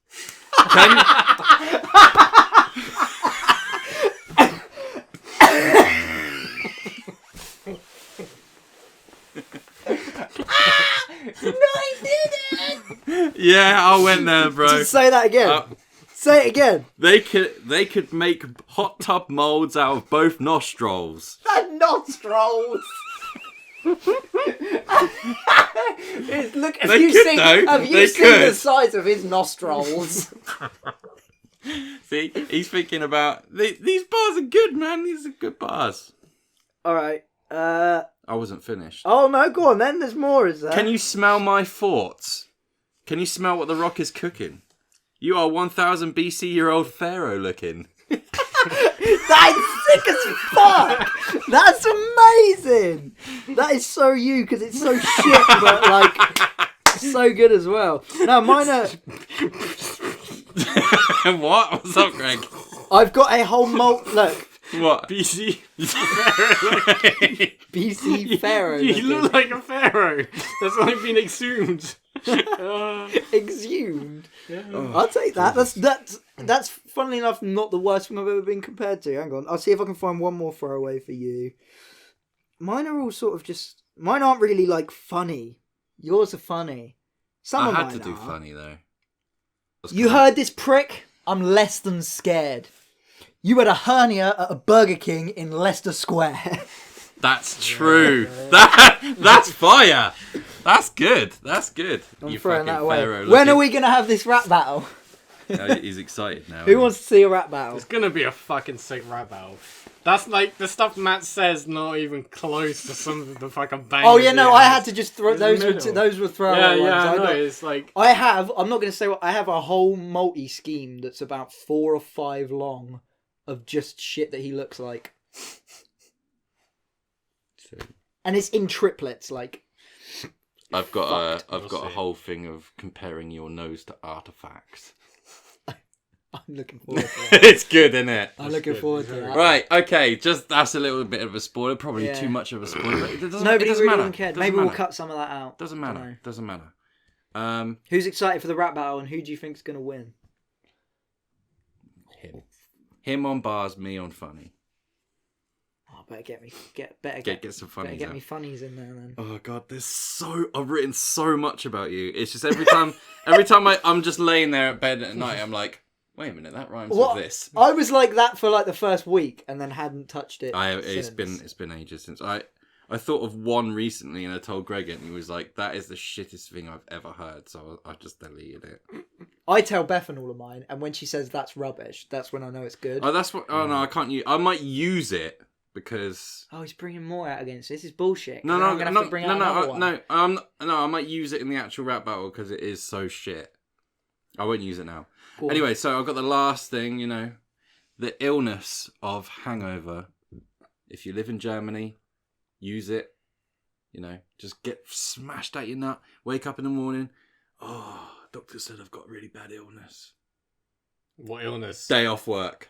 [SPEAKER 1] No, I didn't!
[SPEAKER 2] Yeah, I went there, bro.
[SPEAKER 1] Just say that again. Say it again.
[SPEAKER 2] They could make hot tub molds out of both nostrils.
[SPEAKER 1] Nostrils! Look, have
[SPEAKER 2] They
[SPEAKER 1] you
[SPEAKER 2] could,
[SPEAKER 1] seen,
[SPEAKER 2] though.
[SPEAKER 1] have you
[SPEAKER 2] They
[SPEAKER 1] seen
[SPEAKER 2] could.
[SPEAKER 1] the size of his nostrils?
[SPEAKER 2] See, he's thinking about... These bars are good, man. These are good bars.
[SPEAKER 1] Alright,
[SPEAKER 2] I wasn't finished.
[SPEAKER 1] oh no, go on then, there's more, is there?
[SPEAKER 2] Can you smell my thoughts? Can you smell what the rock is cooking? You are 1000 BC-year-old pharaoh looking.
[SPEAKER 1] That's sick as fuck! That's amazing! That is so you, because it's so shit, but like, so good as well. No, mine are...
[SPEAKER 2] What? What's up, Greg?
[SPEAKER 1] I've got a whole Look,
[SPEAKER 2] What?
[SPEAKER 3] BC.
[SPEAKER 1] BC pharaoh.
[SPEAKER 3] You look like a pharaoh. That's only been exhumed.
[SPEAKER 1] Exhumed.
[SPEAKER 3] Yeah.
[SPEAKER 1] I'll take that. That's funnily enough not the worst thing I've ever been compared to. Hang on, I'll see if I can find one more throwaway for you. Mine are all sort of just. Mine aren't really like funny. Yours are funny. Some
[SPEAKER 2] I
[SPEAKER 1] of
[SPEAKER 2] had
[SPEAKER 1] mine
[SPEAKER 2] to do
[SPEAKER 1] are.
[SPEAKER 2] funny though.
[SPEAKER 1] You heard this, prick? I'm less than scared. You had a hernia at a Burger King in Leicester Square.
[SPEAKER 2] That's true. That's fire. That's good. That's good.
[SPEAKER 1] I'm
[SPEAKER 2] You
[SPEAKER 1] throwing
[SPEAKER 2] fucking
[SPEAKER 1] that away.
[SPEAKER 2] pharaoh
[SPEAKER 1] When
[SPEAKER 2] looking-
[SPEAKER 1] are we going to have this rap battle?
[SPEAKER 2] He's excited now.
[SPEAKER 1] Who wants to see a rap battle?
[SPEAKER 3] It's gonna be a fucking sick rap battle. That's like the stuff Matt says, not even close to some of the fucking bangers.
[SPEAKER 1] Oh yeah, no,
[SPEAKER 3] he
[SPEAKER 1] I
[SPEAKER 3] has.
[SPEAKER 1] had to just throw
[SPEAKER 3] In the
[SPEAKER 1] those.
[SPEAKER 3] middle.
[SPEAKER 1] Those were throwaway
[SPEAKER 3] Yeah,
[SPEAKER 1] ones.
[SPEAKER 3] I know.
[SPEAKER 1] got-
[SPEAKER 3] It's like
[SPEAKER 1] I have. I'm not going to say what I have. A whole multi scheme that's about 4 or 5 long of just shit that he looks like, and it's in triplets. Like
[SPEAKER 2] I've got
[SPEAKER 3] We'll
[SPEAKER 2] a
[SPEAKER 3] see.
[SPEAKER 2] whole thing of comparing your nose to artifacts.
[SPEAKER 1] I'm looking forward to that.
[SPEAKER 2] It's good, isn't it?
[SPEAKER 1] I'm looking
[SPEAKER 3] good.
[SPEAKER 1] forward to that.
[SPEAKER 2] Right, okay, just that's a little bit of a spoiler, probably
[SPEAKER 1] Yeah.
[SPEAKER 2] too much of a spoiler. But it doesn't,
[SPEAKER 1] Nobody
[SPEAKER 2] it doesn't
[SPEAKER 1] really
[SPEAKER 2] matter.
[SPEAKER 1] even cared.
[SPEAKER 2] Doesn't
[SPEAKER 1] Maybe we'll
[SPEAKER 2] matter.
[SPEAKER 1] cut some of that out.
[SPEAKER 2] Doesn't
[SPEAKER 1] Dunno.
[SPEAKER 2] matter. Doesn't matter.
[SPEAKER 1] Who's excited for the rap battle, and who do you think's going to win?
[SPEAKER 2] Him on bars, me on funny.
[SPEAKER 1] Oh, better get some
[SPEAKER 2] Get some
[SPEAKER 1] better
[SPEAKER 2] funnies
[SPEAKER 1] get
[SPEAKER 2] out.
[SPEAKER 1] me funnies in there then.
[SPEAKER 2] Oh god, I've written so much about you. It's just every time I'm just laying there at bed at night, I'm like, wait a minute, that rhymes
[SPEAKER 1] What?
[SPEAKER 2] with this.
[SPEAKER 1] I was like that for like the first week, and then hadn't touched it.
[SPEAKER 2] It's
[SPEAKER 1] since.
[SPEAKER 2] been ages since I thought of one recently, and I told Greg it, and he was like, "That is the shittest thing I've ever heard." So I just deleted it.
[SPEAKER 1] I tell Bethan all of mine, and when she says that's rubbish, that's when I know it's good.
[SPEAKER 2] Oh, that's what. Oh no, I can't use. I might use it because.
[SPEAKER 1] Oh, he's bringing more out against this. This is bullshit.
[SPEAKER 2] No,
[SPEAKER 1] I'm gonna have to bring out another one.
[SPEAKER 2] I might use it in the actual rap battle because it is so shit. I won't use it now.
[SPEAKER 1] Go on.
[SPEAKER 2] Anyway, so I've got the last thing. The illness of hangover. If you live in Germany, use it. Just get smashed out your nut. Wake up in the morning. Oh, doctor said I've got really bad illness.
[SPEAKER 3] what illness?
[SPEAKER 2] Day off work.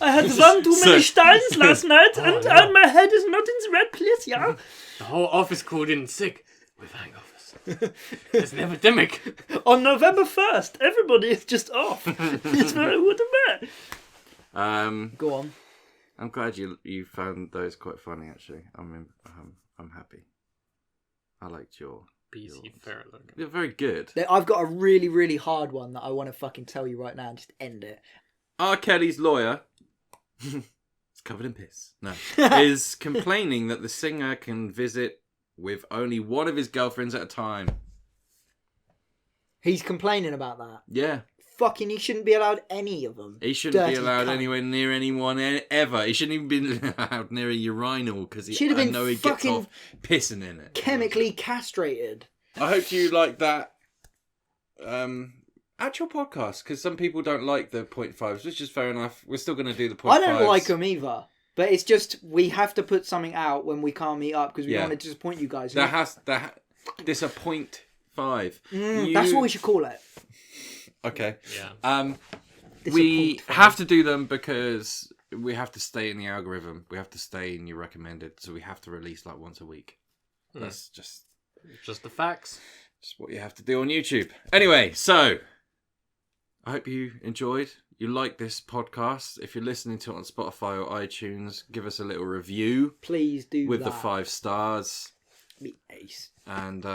[SPEAKER 1] I had one too many steins last night, and my head is not in the right place. Yeah.
[SPEAKER 3] The whole office called in sick with hangovers. It's an epidemic.
[SPEAKER 1] On November 1st, everybody is just off. It's very what a man. Go on.
[SPEAKER 2] I'm glad you found those quite funny. Actually, I'm happy. I liked your.
[SPEAKER 3] BC ferret looking.
[SPEAKER 2] They're very good.
[SPEAKER 1] I've got a really, really hard one that I want to fucking tell you right now and just end it.
[SPEAKER 2] R. Kelly's lawyer, it's covered in piss. No, is complaining that the singer can visit with only one of his girlfriends at a time.
[SPEAKER 1] He's complaining about that.
[SPEAKER 2] Yeah.
[SPEAKER 1] Fucking, he shouldn't be allowed any of them.
[SPEAKER 2] He shouldn't be
[SPEAKER 1] Dirty
[SPEAKER 2] allowed
[SPEAKER 1] cunt.
[SPEAKER 2] anywhere near anyone ever. He shouldn't even be allowed near a urinal because
[SPEAKER 1] Should have
[SPEAKER 2] I
[SPEAKER 1] been
[SPEAKER 2] know he gets
[SPEAKER 1] fucking
[SPEAKER 2] off pissing in it.
[SPEAKER 1] Chemically castrated.
[SPEAKER 2] I hope you like that actual podcast because some people don't like the 0.5s, which is fair enough. We're still going to do the 0.5s.
[SPEAKER 1] I don't like them either. But it's just, we have to put something out when we can't meet up because we don't want to disappoint you guys.
[SPEAKER 2] This a 0.5.
[SPEAKER 1] That's what we should call it.
[SPEAKER 2] Okay.
[SPEAKER 3] Yeah.
[SPEAKER 2] We have to do them because we have to stay in the algorithm. We have to stay in your recommended. So we have to release like once a week. That's just
[SPEAKER 3] the facts.
[SPEAKER 2] Just what you have to do on YouTube. Anyway, so I hope you enjoyed. You like this podcast. If you're listening to it on Spotify or iTunes, give us a little review.
[SPEAKER 1] Please do
[SPEAKER 2] with
[SPEAKER 1] that.
[SPEAKER 2] the 5 stars.
[SPEAKER 1] Be ace.
[SPEAKER 2] And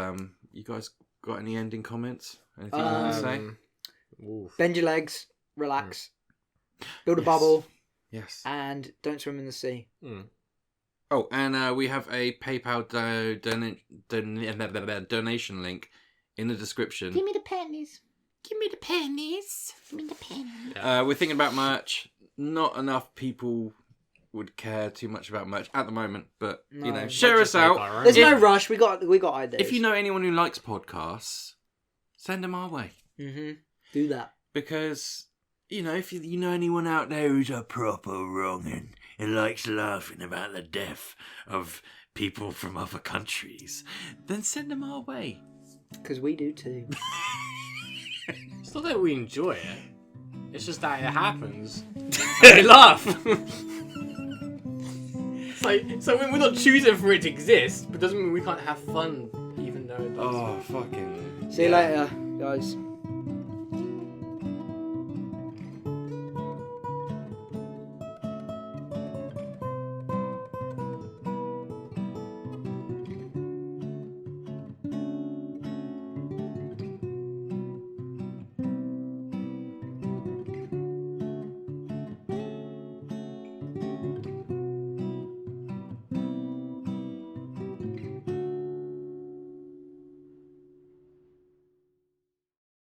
[SPEAKER 2] you guys got any ending comments? Anything you want to say?
[SPEAKER 1] Bend your legs, relax, build a bubble,
[SPEAKER 2] Yes.
[SPEAKER 1] and don't swim in the sea.
[SPEAKER 2] Oh, and we have a PayPal donation link in the description.
[SPEAKER 1] me the pennies.
[SPEAKER 4] Give me the pennies. Give me the pennies.
[SPEAKER 2] We're thinking about merch. Not enough people would care too much about merch at the moment, but share us out.
[SPEAKER 1] There's no rush. We got ideas.
[SPEAKER 2] If you know anyone who likes podcasts, send them our way.
[SPEAKER 1] Do that.
[SPEAKER 2] Because if you know anyone out there who's a proper wrong'un and likes laughing about the death of people from other countries, then send them our way.
[SPEAKER 1] Because we do too.
[SPEAKER 3] It's not that we enjoy it. It's just that it happens. And we laugh. So when we're not choosing for it to exist, but doesn't mean we can't have fun even though it does.
[SPEAKER 2] Oh, fucking.
[SPEAKER 1] See you later, guys.